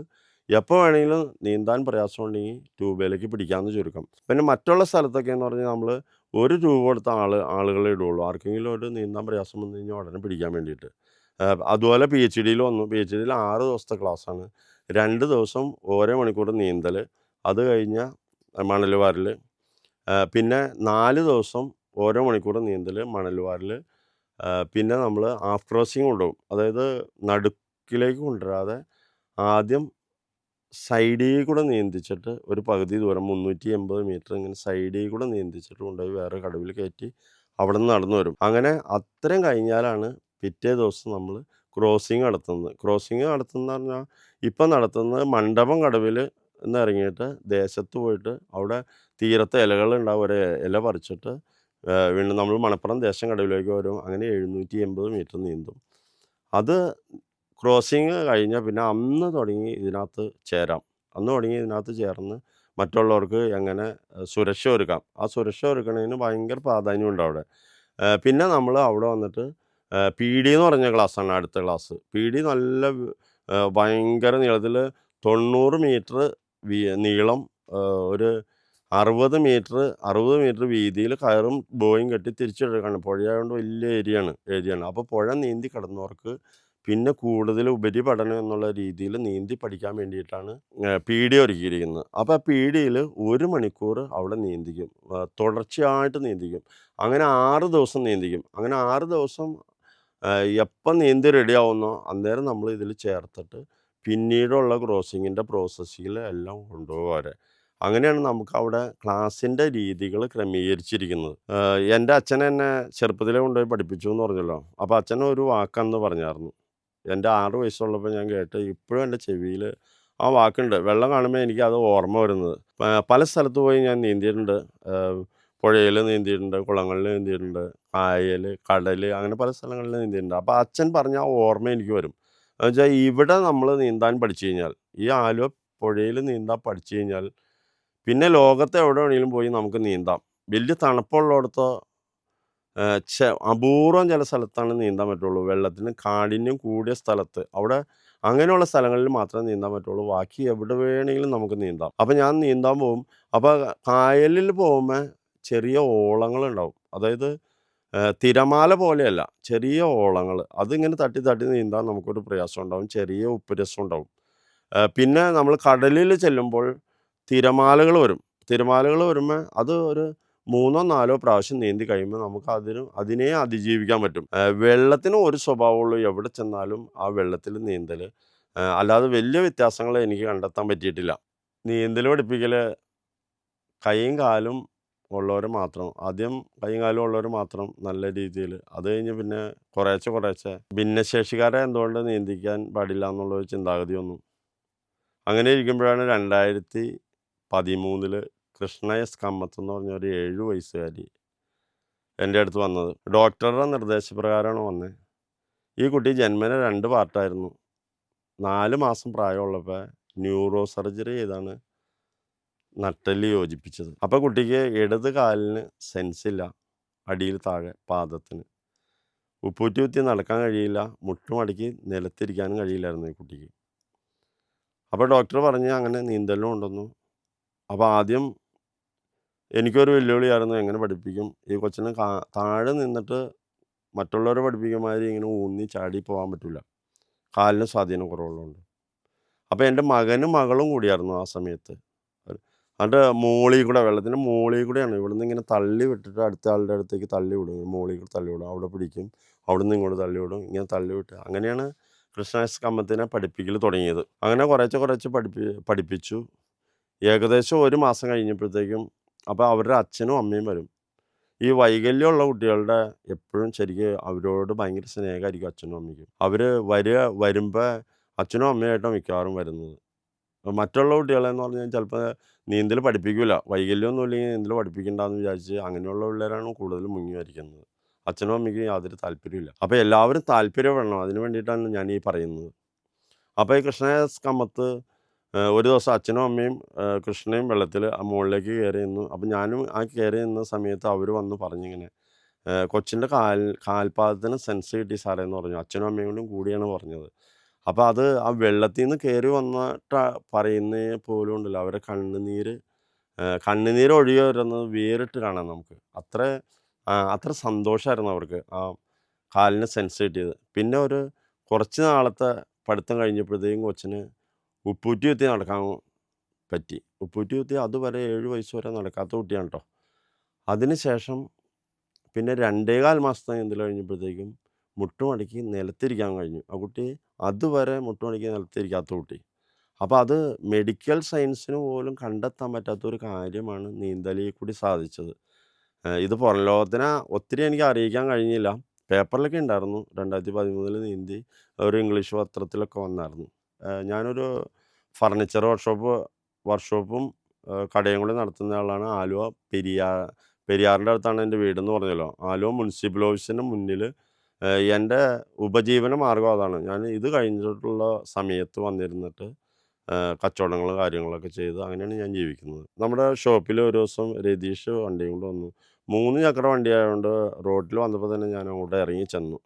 എപ്പോൾ വേണമെങ്കിലും നീന്താൻ പ്രയാസമുണ്ടെങ്കിൽ ട്യൂബിലേക്ക് പിടിക്കാമെന്ന് ചുരുക്കം. പിന്നെ മറ്റുള്ള സ്ഥലത്തൊക്കെ എന്ന് പറഞ്ഞാൽ നമ്മൾ ഒരു ട്യൂബ് കൊടുത്ത ആളുകളെ ഇടുകയുള്ളൂ. ആർക്കെങ്കിലും ഒരു നീന്താൻ പ്രയാസം വന്നു കഴിഞ്ഞാൽ ഉടനെ പിടിക്കാൻ വേണ്ടിയിട്ട്. അതുപോലെ PhDയിൽ വന്നു. PhDയിൽ 6 ദിവസത്തെ ക്ലാസ്സാണ്. 2 ദിവസം ഓരോ മണിക്കൂർ നീന്തൽ. അത് കഴിഞ്ഞാൽ മണൽ വാരൽ. പിന്നെ 4 ദിവസം ഓരോ മണിക്കൂർ നീന്തൽ, മണൽ വാരൽ. പിന്നെ നമ്മൾ ഹാഫ് ക്രോസിങ് കൊണ്ടുപോകും. അതായത് നടുക്കിലേക്ക് കൊണ്ടുവരാതെ ആദ്യം സൈഡിൽ കൂടെ നീന്തിച്ചിട്ട് ഒരു പകുതി ദൂരം 380 മീറ്റർ ഇങ്ങനെ സൈഡിൽ കൂടെ നീന്തിച്ചിട്ട് കൊണ്ടുപോയി വേറെ കടവിൽ കയറ്റി അവിടെ നിന്ന് നടന്നു വരും. അങ്ങനെ അത്രയും കഴിഞ്ഞാലാണ് പിറ്റേ ദിവസം നമ്മൾ ക്രോസിങ് നടത്തുന്നത്. ക്രോസിങ് നടത്തുന്നത് പറഞ്ഞാൽ ഇപ്പം നടത്തുന്നത് മണ്ഡപം കടവിൽ നിന്ന് ഇറങ്ങിയിട്ട് ദേശത്ത് പോയിട്ട് അവിടെ തീരത്തെ ഇലകളുണ്ടാവും. ഒരു ഇല പറിച്ചിട്ട് വീണ്ടും നമ്മൾ മണപ്പുറം ദേശം കടവിലേക്ക് വരും. അങ്ങനെ 780 മീറ്റർ നീന്തും. അത് ക്രോസിങ് കഴിഞ്ഞാൽ പിന്നെ അന്ന് തുടങ്ങി ഇതിനകത്ത് ചേർന്ന് മറ്റുള്ളവർക്ക് എങ്ങനെ സുരക്ഷ ഒരുക്കാം. ആ സുരക്ഷ ഒരുക്കണതിന് ഭയങ്കര പ്രാധാന്യമുണ്ട് അവിടെ. പിന്നെ നമ്മൾ അവിടെ വന്നിട്ട് PD എന്ന് പറഞ്ഞ ക്ലാസ്സാണ് അടുത്ത ക്ലാസ്. PD നല്ല ഭയങ്കര നീളത്തിൽ 90 മീറ്റർ നീളം, ഒരു 60 മീറ്റർ വീതിയിൽ കയറും ബോയും കെട്ടി തിരിച്ചെടുക്കുകയാണ്. പുഴയായതുകൊണ്ട് വലിയ ഏരിയയാണ്. അപ്പോൾ പുഴ നീന്തി കിടന്നവർക്ക് പിന്നെ കൂടുതൽ ഉപരിപഠനം എന്നുള്ള രീതിയിൽ നീന്തി പഠിക്കാൻ വേണ്ടിയിട്ടാണ് PD ഒരുക്കിയിരിക്കുന്നത്. അപ്പോൾ PDയിൽ 1 മണിക്കൂർ അവിടെ നീന്തിക്കും. തുടർച്ചയായിട്ട് നീന്തിക്കും. അങ്ങനെ 6 ദിവസം നീന്തിക്കും. അങ്ങനെ 6 ദിവസം എപ്പം നീന്തി റെഡിയാവുന്നോ അന്നേരം നമ്മൾ ഇതിൽ ചേർത്തിട്ട് പിന്നീടുള്ള ക്രോസിങ്ങിൻ്റെ പ്രോസസ്സിൽ എല്ലാം കൊണ്ടുപോകാറ്. അങ്ങനെയാണ് നമുക്ക് അവിടെ ക്ലാസ്സിൻ്റെ രീതികൾ ക്രമീകരിച്ചിരിക്കുന്നത്. എൻ്റെ അച്ഛൻ എന്നെ ചെറുപ്പത്തിലേ കൊണ്ടുപോയി പഠിപ്പിച്ചു എന്ന് പറഞ്ഞല്ലോ. അപ്പോൾ അച്ഛൻ ഒരു വാക്കന്ന് പറഞ്ഞായിരുന്നു. എൻ്റെ 6 വയസ്സുള്ളപ്പോൾ ഞാൻ കേട്ട് ഇപ്പോഴും എൻ്റെ ചെവിയിൽ ആ വാക്കുണ്ട്. വെള്ളം കാണുമ്പോൾ എനിക്കത് ഓർമ്മ വരുന്നത്. പല സ്ഥലത്ത് പോയി ഞാൻ നീന്തിയിട്ടുണ്ട്. പുഴയിൽ നീന്തിയിട്ടുണ്ട്, കുളങ്ങളിൽ നീന്തിയിട്ടുണ്ട്, കായൽ, കടൽ, അങ്ങനെ പല സ്ഥലങ്ങളിൽ നീന്തിയിട്ടുണ്ട്. അപ്പോൾ അച്ഛൻ പറഞ്ഞ ആ ഓർമ്മ എനിക്ക് വരും. എന്നുവെച്ചാൽ ഇവിടെ നമ്മൾ നീന്താൻ പഠിച്ചു കഴിഞ്ഞാൽ, ഈ ആലുവ പുഴയിൽ നീന്താൻ പഠിച്ചു കഴിഞ്ഞാൽ പിന്നെ ലോകത്ത് എവിടെ വേണമെങ്കിലും പോയി നമുക്ക് നീന്താം. വലിയ തണുപ്പുള്ളിടത്തോ അപൂർവം ചില സ്ഥലത്താണ് നീന്താൻ പറ്റുള്ളൂ. വെള്ളത്തിന് കാഠിന്യം കൂടിയ സ്ഥലത്ത്. അവിടെ അങ്ങനെയുള്ള സ്ഥലങ്ങളിൽ മാത്രമേ നീന്താൻ പറ്റുള്ളൂ. ബാക്കി എവിടെ വേണമെങ്കിലും നമുക്ക് നീന്താം. അപ്പോൾ ഞാൻ നീന്താൻ പോകും. അപ്പോൾ കായലിൽ പോകുമ്പോൾ ചെറിയ ഓളങ്ങളുണ്ടാവും. അതായത് തിരമാല പോലെയല്ല. ചെറിയ ഓളങ്ങൾ. അതിങ്ങനെ തട്ടി തട്ടി നീന്താൻ നമുക്കൊരു പ്രയാസം ഉണ്ടാവും. ചെറിയ ഉപ്പുരസം ഉണ്ടാവും. പിന്നെ നമ്മൾ കടലിൽ ചെല്ലുമ്പോൾ തിരമാലകൾ വരും. തിരമാലകൾ വരുമ്പോൾ അത് ഒരു 3ഓ 4ഓ പ്രാവശ്യം നീന്തി കഴിയുമ്പോൾ നമുക്ക് അതിനെ അതിജീവിക്കാൻ പറ്റും. വെള്ളത്തിന് ഒരു സ്വഭാവമുള്ളൂ. എവിടെ ചെന്നാലും ആ വെള്ളത്തിൽ നീന്തൽ. അല്ലാതെ വലിയ വ്യത്യാസങ്ങൾ എനിക്ക് കണ്ടെത്താൻ പറ്റിയിട്ടില്ല. നീന്തൽ പഠിപ്പിക്കൽ കൈയും കാലും ഉള്ളവർ മാത്രം. ആദ്യം കൈയും കാലും ഉള്ളവർ മാത്രം നല്ല രീതിയിൽ. അത് കഴിഞ്ഞ് പിന്നെ കുറേശ്ശെ ഭിന്നശേഷിക്കാരെ എന്തുകൊണ്ട് നീന്തിക്കാൻ പാടില്ല എന്നുള്ളൊരു ചിന്താഗതി വന്നു. അങ്ങനെ ഇരിക്കുമ്പോഴാണ് 2013 കൃഷ്ണ എസ് കമ്മത്ത് എന്ന് പറഞ്ഞ ഒരു 7 വയസ്സുകാരി എൻ്റെ അടുത്ത് വന്നത്. ഡോക്ടറുടെ നിർദ്ദേശപ്രകാരമാണ് വന്നത്. ഈ കുട്ടി ജന്മന 2 പാർട്ടായിരുന്നു. 4 മാസം പ്രായമുള്ളപ്പോൾ ന്യൂറോ സർജറി ചെയ്താണ് നട്ടെല്ല് യോജിപ്പിച്ചത്. അപ്പോൾ കുട്ടിക്ക് ഇടത് കാലിന് സെൻസില്ല. അടിയിൽ താഴെ പാദത്തിന്. ഉപ്പൂറ്റി കുത്തി നടക്കാൻ കഴിയില്ല. മുട്ടുമടക്കി നിലത്തിരിക്കാനും കഴിയില്ലായിരുന്നു ഈ കുട്ടിക്ക്. അപ്പോൾ ഡോക്ടർ പറഞ്ഞ് അങ്ങനെ നീന്തലിനും ഉണ്ടെന്നു. അപ്പോൾ ആദ്യം എനിക്കൊരു വെല്ലുവിളിയായിരുന്നു, എങ്ങനെ പഠിപ്പിക്കും? ഈ കൊച്ചിന് താഴെ നിന്നിട്ട് മറ്റുള്ളവരെ പഠിപ്പിക്കുന്നമാതിരി ഇങ്ങനെ ഊന്നി ചാടി പോകാൻ പറ്റില്ല. കാലിന് സ്വാധീനം കുറവുള്ളതുകൊണ്ട്. അപ്പോൾ എൻ്റെ മകനും മകളും കൂടിയായിരുന്നു ആ സമയത്ത്. എന്നിട്ട് മോളിൽ കൂടെ, വെള്ളത്തിൻ്റെ മോളിൽ കൂടെയാണ്. ഇവിടുന്ന് ഇങ്ങനെ തള്ളി വിട്ടിട്ട് അടുത്ത ആളുടെ അടുത്തേക്ക് തള്ളി വിടും. മോളിൽ കൂടെ തള്ളി വിടും. അവിടെ പിടിക്കും. അവിടുന്ന് ഇങ്ങോട്ട് തള്ളി വിടും. ഇങ്ങനെ തള്ളി വിട്ട് അങ്ങനെയാണ് കൃഷ്ണ എസ് കമ്മത്തിനെ പഠിപ്പിക്കൽ തുടങ്ങിയത്. അങ്ങനെ കുറേശ്ശെ പഠിപ്പിച്ചു. ഏകദേശം 1 മാസം കഴിഞ്ഞപ്പോഴത്തേക്കും അപ്പോൾ അവരുടെ അച്ഛനും അമ്മയും വരും. ഈ വൈകല്യമുള്ള കുട്ടികളുടെ എപ്പോഴും ശരിക്ക് അവരോട് ഭയങ്കര സ്നേഹമായിരിക്കും അച്ഛനും അമ്മയ്ക്കും. അവർ വരുമ്പോൾ അച്ഛനും അമ്മയായിട്ടാണ് മിക്കവാറും വരുന്നത്. മറ്റുള്ള കുട്ടികളെന്ന് പറഞ്ഞാൽ ചിലപ്പോൾ നീന്തൽ പഠിപ്പിക്കില്ല. വൈകല്യമൊന്നും ഇല്ലെങ്കിൽ നീന്തൽ പഠിപ്പിക്കണ്ടെന്ന് വിചാരിച്ച് അങ്ങനെയുള്ള പിള്ളേരാണ് കൂടുതലും മുങ്ങി മരിക്കുന്നത്. അച്ഛനും അമ്മയ്ക്കും യാതൊരു താല്പര്യമില്ല. അപ്പോൾ എല്ലാവരും താല്പര്യപ്പെടണം. അതിന് വേണ്ടിയിട്ടാണ് ഞാൻ ഈ പറയുന്നത്. അപ്പോൾ ഈ കൃഷ്ണ എസ് കമ്മത്ത് ഒരു ദിവസം അച്ഛനും അമ്മയും കൃഷ്ണയും വെള്ളത്തിൽ മുകളിലേക്ക് കയറി നിന്നു. അപ്പം ഞാനും ആ കയറി നിന്ന സമയത്ത് അവർ വന്ന് പറഞ്ഞിങ്ങനെ, കൊച്ചിൻ്റെ കാൽപാദത്തിന് സെൻസ് കിട്ടി സാറേ എന്ന് പറഞ്ഞു. അച്ഛനും അമ്മയും കൊണ്ടും കൂടിയാണ് പറഞ്ഞത്. അപ്പോൾ അത് ആ വെള്ളത്തിൽ നിന്ന് കയറി വന്നിട്ട് പറയുന്നത് പോലും ഉണ്ടല്ലോ, അവരെ കണ്ണുനീര് ഒഴുകി വരുന്നത് വേറിട്ട് കാണാം നമുക്ക്. അത്ര സന്തോഷമായിരുന്നു അവർക്ക് ആ കാലിന് സെൻസ് കിട്ടിയത്. പിന്നെ ഒരു കുറച്ച് നാളത്തെ പഠിത്തം കഴിഞ്ഞപ്പോഴത്തേക്കും കൊച്ചിന് ഉപ്പൂറ്റി കുത്തി നടക്കാൻ പറ്റി. ഉപ്പൂറ്റി കുത്തി അതുവരെ 7 വയസ്സ് വരെ നടക്കാത്ത കുട്ടിയാണ് കേട്ടോ. അതിനുശേഷം പിന്നെ 2.25 മാസത്തെ നീന്തൽ കഴിഞ്ഞപ്പോഴത്തേക്കും മുട്ടുമടക്കി നിലത്തിരിക്കാൻ കഴിഞ്ഞു. ആ കുട്ടി അതുവരെ മുട്ടുമടക്കി നിലത്തിരിക്കാത്ത കുട്ടി. അപ്പോൾ അത് മെഡിക്കൽ സയൻസിന് പോലും കണ്ടെത്താൻ പറ്റാത്തൊരു കാര്യമാണ് നീന്തലിൽ കൂടി സാധിച്ചത്. ഇത് പുറം ലോകത്തിനെ ഒത്തിരി എനിക്ക് അറിയിക്കാൻ കഴിഞ്ഞില്ല. പേപ്പറിലൊക്കെ ഉണ്ടായിരുന്നു. 2013 നീന്തി ഒരു ഇംഗ്ലീഷ് പത്രത്തിലൊക്കെ വന്നായിരുന്നു. ഞാനൊരു ഫർണിച്ചർ വർക്ക്ഷോപ്പും കടയും കൂടി നടത്തുന്ന ആളാണ്. ആലുവ പെരിയാറിൻ്റെ അടുത്താണ് എൻ്റെ വീടെന്ന് പറഞ്ഞല്ലോ. ആലുവ മുനിസിപ്പൽ ഓഫീസിന് മുന്നിൽ എൻ്റെ ഉപജീവന മാർഗ്ഗം അതാണ്. ഞാൻ ഇത് കഴിഞ്ഞിട്ടുള്ള സമയത്ത് വന്നിരുന്നിട്ട് കച്ചവടങ്ങളും കാര്യങ്ങളൊക്കെ ചെയ്ത് അങ്ങനെയാണ് ഞാൻ ജീവിക്കുന്നത്. നമ്മുടെ ഷോപ്പിൽ ഒരു ദിവസം രതീഷ് വണ്ടിയും കൊണ്ട് വന്നു. 3 ചക്ര വണ്ടി ആയതുകൊണ്ട് റോഡിൽ വന്നപ്പോൾ തന്നെ ഞാൻ അങ്ങോട്ട് ഇറങ്ങി ചെന്നു.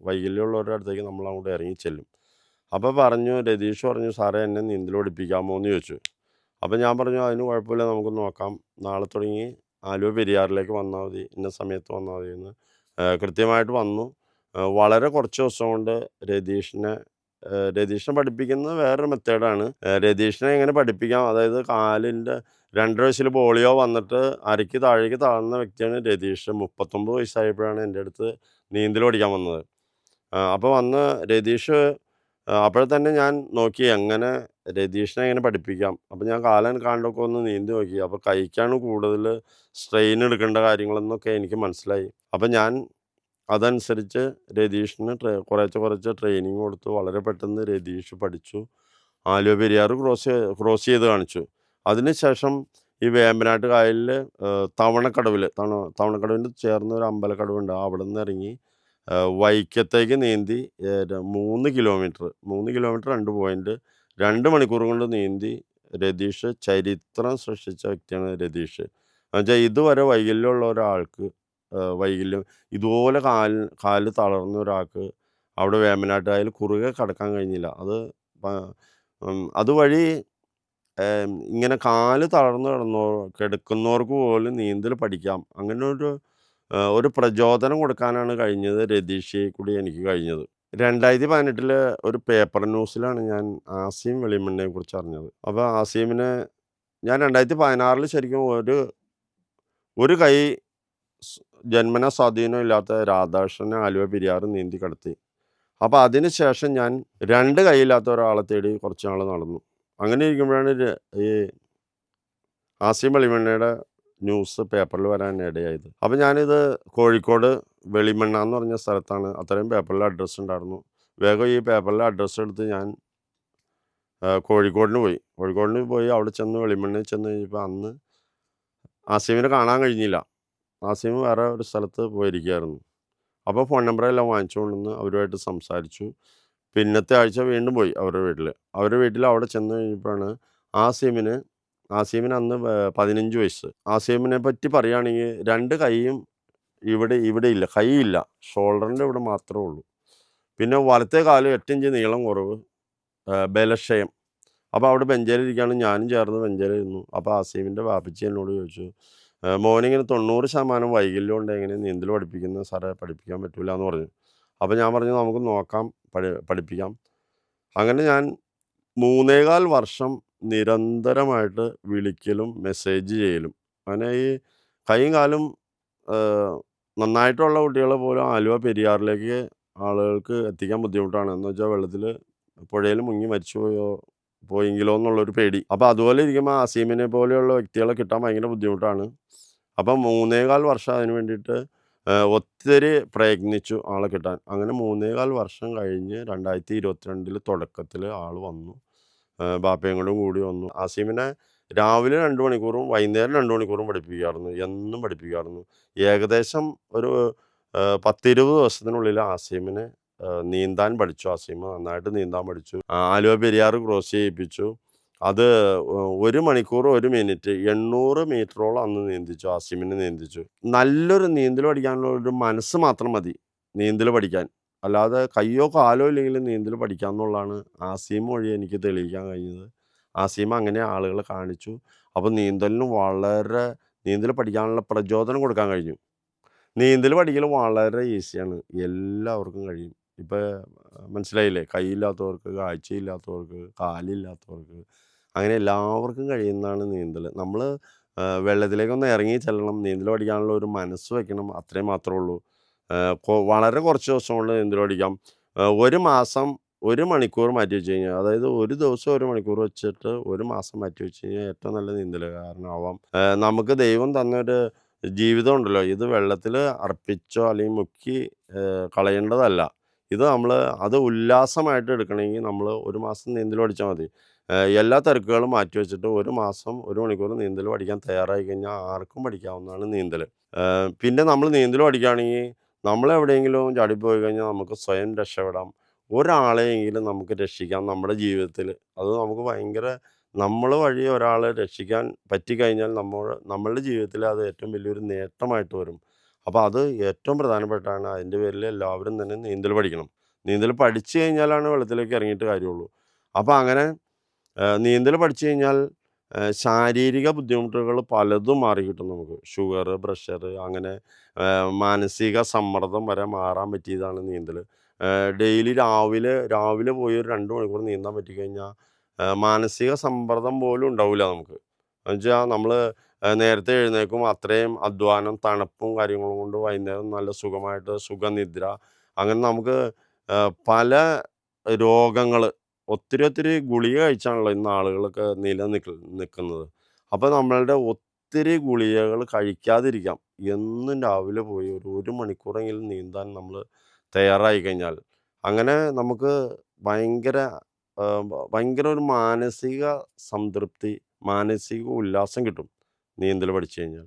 വൈകല്യമുള്ളവരുടെ അടുത്തേക്ക് നമ്മൾ അങ്ങോട്ട് ഇറങ്ങി ചെല്ലും. അപ്പോൾ രതീഷ് പറഞ്ഞു, സാറേ എന്നെ നീന്തൽ പഠിപ്പിക്കാമോ എന്ന് ചോദിച്ചു. അപ്പോൾ ഞാൻ പറഞ്ഞു, അതിന് കുഴപ്പമില്ല, നമുക്ക് നോക്കാം. നാളെ തുടങ്ങി ആലുവ പെരിയാറിലേക്ക് വന്നാൽ മതി, ഇന്ന സമയത്ത് വന്നാൽ മതി എന്ന് കൃത്യമായിട്ട് വന്നു. വളരെ കുറച്ച് ദിവസം കൊണ്ട് രതീഷിനെ പഠിപ്പിക്കുന്നത് വേറൊരു മെത്തേഡാണ്. രതീഷിനെ എങ്ങനെ പഠിപ്പിക്കാം, അതായത് കാലിൻ്റെ 2 വയസ്സിൽ പോളിയോ വന്നിട്ട് അരയ്ക്ക് താഴേക്ക് താഴ്ന്ന വ്യക്തിയാണ് രതീഷ്. 39 വയസ്സായപ്പോഴാണ് എൻ്റെ അടുത്ത് നീന്തൽ പഠിക്കാൻ വന്നത്. അപ്പോൾ വന്ന് രതീഷ് അപ്പോൾ തന്നെ ഞാൻ നോക്കി എങ്ങനെ രതീഷിനെ എങ്ങനെ പഠിപ്പിക്കാം. അപ്പോൾ ഞാൻ കാലൻ കാണ്ടൊക്കെ ഒന്ന് നീന്തി നോക്കി. അപ്പോൾ കൈക്കാണ് കൂടുതൽ സ്ട്രെയിൻ എടുക്കേണ്ട കാര്യങ്ങളെന്നൊക്കെ എനിക്ക് മനസ്സിലായി. അപ്പോൾ ഞാൻ അതനുസരിച്ച് രതീഷിന് കുറച്ച് ട്രെയിനിങ് കൊടുത്തു. വളരെ പെട്ടെന്ന് രതീഷ് പഠിച്ചു. ആലുവ പെരിയാർ ക്രോസ് ചെയ്ത് കാണിച്ചു. അതിനുശേഷം ഈ വേമ്പനാട്ട് കായലിൽ തവണക്കടവിന് ചേർന്ന ഒരു അമ്പലക്കടവുണ്ട്. അവിടെ നിന്ന് ഇറങ്ങി വൈക്കത്തേക്ക് നീന്തി 3 കിലോമീറ്റർ 2 പോയിൻറ്റ് 2 മണിക്കൂർ കൊണ്ട് നീന്തി രതീഷ് ചരിത്രം സൃഷ്ടിച്ച വ്യക്തിയാണ് രതീഷ്. എന്നുവെച്ചാൽ ഇതുവരെ വൈകല്യമുള്ള ഒരാൾക്ക് വൈകല്യം ഇതുപോലെ കാല് തളർന്ന ഒരാൾക്ക് അവിടെ വേമ്പനാട്ടുകായൽ കുറുകെ കടക്കാൻ കഴിഞ്ഞില്ല. അതുവഴി ഇങ്ങനെ കാല് തളർന്ന് കിടക്കുന്നവർക്ക് പോലും നീന്തൽ പഠിക്കാം. അങ്ങനെ ഒരു പ്രചോദനം കൊടുക്കാനാണ് കഴിഞ്ഞത് രതീഷേ കൂടി എനിക്ക് കഴിഞ്ഞത്. 2018 ഒരു പേപ്പർ ന്യൂസിലാണ് ഞാൻ ആസിം വെളിമണ്ണിനെ കുറിച്ച് അറിഞ്ഞത്. അപ്പോൾ ആസിമിനെ ഞാൻ 2016 ശരിക്കും ഒരു കൈ സ് ജന്മനാ സ്വാധീനമില്ലാത്ത രാധാകൃഷ്ണനെ ആലുവ പെരിയാർ നീന്തി കടത്തി. അപ്പോൾ അതിന് ശേഷം ഞാൻ 2 കൈയില്ലാത്ത ഒരാളെ തേടി കുറച്ച് നാൾ നടന്നു. അങ്ങനെ ഇരിക്കുമ്പോഴാണ് ഈ ആസിം വെളിമണ്ണയുടെ ന്യൂസ് പേപ്പറിൽ വരാൻ ഇടയായത്. അപ്പോൾ ഞാനിത് കോഴിക്കോട് വെളിമണ്ണ എന്ന് പറഞ്ഞ സ്ഥലത്താണ്. അത്രയും പേപ്പറിൽ അഡ്രസ്സ് ഉണ്ടായിരുന്നു. വേഗം ഈ പേപ്പറിലെ അഡ്രസ്സ് എടുത്ത് ഞാൻ കോഴിക്കോടിന് പോയി അവിടെ ചെന്ന് വെളിമണ്ണയിൽ ചെന്ന് കഴിഞ്ഞപ്പോൾ അന്ന് ആസിമിനെ കാണാൻ കഴിഞ്ഞില്ല. ആസിം വേറെ ഒരു സ്ഥലത്ത് പോയിരിക്കുകയായിരുന്നു. അപ്പോൾ ഫോൺ നമ്പറെല്ലാം വാങ്ങിച്ചു കൊണ്ടുവന്ന് അവരുമായിട്ട് സംസാരിച്ചു. പിന്നത്തെ ആഴ്ച വീണ്ടും പോയി അവരുടെ വീട്ടിൽ അവിടെ ചെന്ന് കഴിഞ്ഞപ്പോഴാണ് ആസിമിന് അന്ന് 15 വയസ്സ്. ആസിമിനെ പറ്റി പറയുകയാണെങ്കിൽ 2 കൈയും ഇവിടെ ഇല്ല, കൈയില്ല, ഷോൾഡറിൻ്റെ ഇവിടെ മാത്രമേ ഉള്ളൂ. പിന്നെ വലത്തെ കാല് 8 ഇഞ്ച് നീളം കുറവ്, ബലക്ഷയം. അപ്പോൾ അവിടെ ബെഞ്ചേലിരിക്കുകയാണ്, ഞാനും ചേർന്ന് ബെഞ്ചേലിരുന്നു. അപ്പോൾ ആസിമിൻ്റെ വാപ്പച്ചി എന്നോട് ചോദിച്ചു, മോനിങ്ങനെ 90% വൈകല്യം ഉണ്ട്, എങ്ങനെ നീന്തൽ പഠിപ്പിക്കുന്നത് സാറേ, പഠിപ്പിക്കാൻ പറ്റില്ല എന്ന് പറഞ്ഞു. അപ്പോൾ ഞാൻ പറഞ്ഞു നമുക്ക് നോക്കാം, പഠിപ്പിക്കാം. അങ്ങനെ ഞാൻ 3.25 വർഷം നിരന്തരമായിട്ട് വിളിക്കലും മെസ്സേജ് ചെയ്യലും. അങ്ങനെ ഈ കൈയും കാലും നന്നായിട്ടുള്ള കുട്ടികളെ പോലും ആലുവ പെരിയാറിലേക്ക് ആളുകൾക്ക് എത്തിക്കാൻ ബുദ്ധിമുട്ടാണ്. എന്ന് വെച്ചാൽ വെള്ളത്തിൽ പുഴയിൽ മുങ്ങി പോയെങ്കിലോ എന്നുള്ളൊരു പേടി. അപ്പോൾ അതുപോലെ ഇരിക്കുമ്പോൾ ആസിമിനെ പോലെയുള്ള വ്യക്തികളെ കിട്ടാൻ ഭയങ്കര ബുദ്ധിമുട്ടാണ്. അപ്പം 3.25 വർഷം അതിന് വേണ്ടിയിട്ട് ഒത്തിരി പ്രയത്നിച്ചു ആളെ കിട്ടാൻ. അങ്ങനെ 3.25 വർഷം കഴിഞ്ഞ് 2022 തുടക്കത്തിൽ ആൾ വന്നു. ബാപ്പയും കൂടി വന്നു. ആസിമിനെ രാവിലെ 2 മണിക്കൂറും വൈകുന്നേരം 2 മണിക്കൂറും എന്നും പഠിപ്പിക്കുമായിരുന്നു. ഏകദേശം ഒരു 10-20 ദിവസത്തിനുള്ളിൽ ആസിമിനെ നീന്താൻ പഠിച്ചു. ആസിം നന്നായിട്ട് നീന്താൻ പഠിച്ചു. ആലുവ പെരിയാർ ക്രോസ് ചെയ്യിപ്പിച്ചു. അത് 1 മണിക്കൂർ 1 മിനിറ്റ് 800 മീറ്ററോളം അന്ന് ആസിമിനെ നീന്തിച്ചു. നല്ലൊരു നീന്തൽ പഠിക്കാനുള്ള ഒരു മനസ്സ് മാത്രം മതി നീന്തൽ പഠിക്കാൻ. അല്ലാതെ കയ്യോ കാലോ ഇല്ലെങ്കിലും നീന്തൽ പഠിക്കാമെന്നുള്ളതാണ് ആസിം വഴി എനിക്ക് തെളിയിക്കാൻ കഴിഞ്ഞത്. ആസിം അങ്ങനെ ആളുകളെ കാണിച്ചു. അപ്പോൾ നീന്തൽ പഠിക്കാനുള്ള പ്രചോദനം കൊടുക്കാൻ കഴിഞ്ഞു. നീന്തൽ പഠിക്കൽ വളരെ ഈസിയാണ്, എല്ലാവർക്കും കഴിയും. ഇപ്പോൾ മനസ്സിലായില്ലേ, കൈയില്ലാത്തവർക്ക്, കാഴ്ചയില്ലാത്തവർക്ക്, കാലില്ലാത്തവർക്ക്, അങ്ങനെ എല്ലാവർക്കും കഴിയുന്നതാണ് നീന്തൽ. നമ്മൾ വെള്ളത്തിലേക്കൊന്ന് ഇറങ്ങി ചെല്ലണം, നീന്തൽ പഠിക്കാനുള്ള ഒരു മനസ്സ് വയ്ക്കണം, അത്രയും മാത്രമേ ഉള്ളൂ. വളരെ കുറച്ച് ദിവസം കൊണ്ട് നീന്തൽ പഠിക്കാം. 1 മാസം 1 മണിക്കൂർ മാറ്റി വെച്ച് കഴിഞ്ഞാൽ, അതായത് ഒരു ദിവസം 1 മണിക്കൂർ വെച്ചിട്ട് 1 മാസം മാറ്റി വെച്ച് കഴിഞ്ഞാൽ ഏറ്റവും നല്ല നീന്തലുകാരനാവാം. നമുക്ക് ദൈവം തന്നൊരു ജീവിതം ഉണ്ടല്ലോ, ഇത് വെള്ളത്തിൽ അർപ്പിച്ചോ അല്ലെങ്കിൽ മുക്കി കളയേണ്ടതല്ല. ഇത് അത് ഉല്ലാസമായിട്ട് എടുക്കണമെങ്കിൽ നമ്മൾ 1 മാസം നീന്തൽ പഠിച്ചാൽ മതി. എല്ലാ തിരക്കുകളും മാറ്റി വെച്ചിട്ട് 1 മാസം 1 മണിക്കൂർ നീന്തൽ പഠിക്കാൻ തയ്യാറായി കഴിഞ്ഞാൽ ആർക്കും പഠിക്കാവുന്നതാണ് നീന്തൽ. പിന്നെ നമ്മൾ നീന്തൽ പഠിക്കുകയാണെങ്കിൽ നമ്മളെവിടെയെങ്കിലും ചാടിപ്പോയി കഴിഞ്ഞാൽ നമുക്ക് സ്വയം രക്ഷപ്പെടാം. ഒരാളെയെങ്കിലും നമുക്ക് രക്ഷിക്കാം നമ്മുടെ ജീവിതത്തിൽ. അത് നമുക്ക് നമ്മൾ വഴി ഒരാളെ രക്ഷിക്കാൻ പറ്റിക്കഴിഞ്ഞാൽ നമ്മളുടെ ജീവിതത്തിൽ അത് ഏറ്റവും വലിയൊരു നേട്ടമായിട്ട് വരും. അപ്പോൾ അത് ഏറ്റവും പ്രധാനപ്പെട്ടാണ്. അതിൻ്റെ പേരിൽ എല്ലാവരും തന്നെ നീന്തൽ പഠിക്കണം. നീന്തൽ പഠിച്ചു കഴിഞ്ഞാലാണ് വെള്ളത്തിലേക്ക് ഇറങ്ങിയിട്ട് കാര്യമുള്ളൂ. അപ്പോൾ അങ്ങനെ നീന്തൽ പഠിച്ചു കഴിഞ്ഞാൽ ശാരീരിക ബുദ്ധിമുട്ടുകൾ പലതും മാറിക്കിട്ടും നമുക്ക്. ഷുഗർ, പ്രഷർ, അങ്ങനെ മാനസിക സമ്മർദ്ദം വരെ മാറാൻ പറ്റിയതാണ് നീന്തൽ. ഡെയിലി രാവിലെ പോയി ഒരു 2 മണിക്കൂർ നീന്താൻ പറ്റിക്കഴിഞ്ഞാൽ മാനസിക സമ്മർദ്ദം പോലും ഉണ്ടാവില്ല നമുക്ക്. എന്നുവെച്ചാൽ നമ്മൾ നേരത്തെ എഴുന്നേൽക്കും, അത്രയും അധ്വാനം, തണുപ്പും കാര്യങ്ങളും കൊണ്ട് വൈകുന്നേരം നല്ല സുഖമായിട്ട് സുഖനിദ്ര, അങ്ങനെ നമുക്ക് പല രോഗങ്ങൾ, ഒത്തിരി ഗുളിക കഴിച്ചാണല്ലോ ഇന്ന് ആളുകളൊക്കെ നിൽക്കുന്നത്. അപ്പോൾ നമ്മളുടെ ഒത്തിരി ഗുളികകൾ കഴിക്കാതിരിക്കാം. എന്നും രാവിലെ പോയി ഒരു മണിക്കൂറെങ്കിലും നീന്താൻ നമ്മൾ തയ്യാറായി കഴിഞ്ഞാൽ അങ്ങനെ നമുക്ക് ഭയങ്കര ഒരു മാനസിക സംതൃപ്തി, മാനസിക ഉല്ലാസം കിട്ടും നീന്തൽ പഠിച്ചു കഴിഞ്ഞാൽ.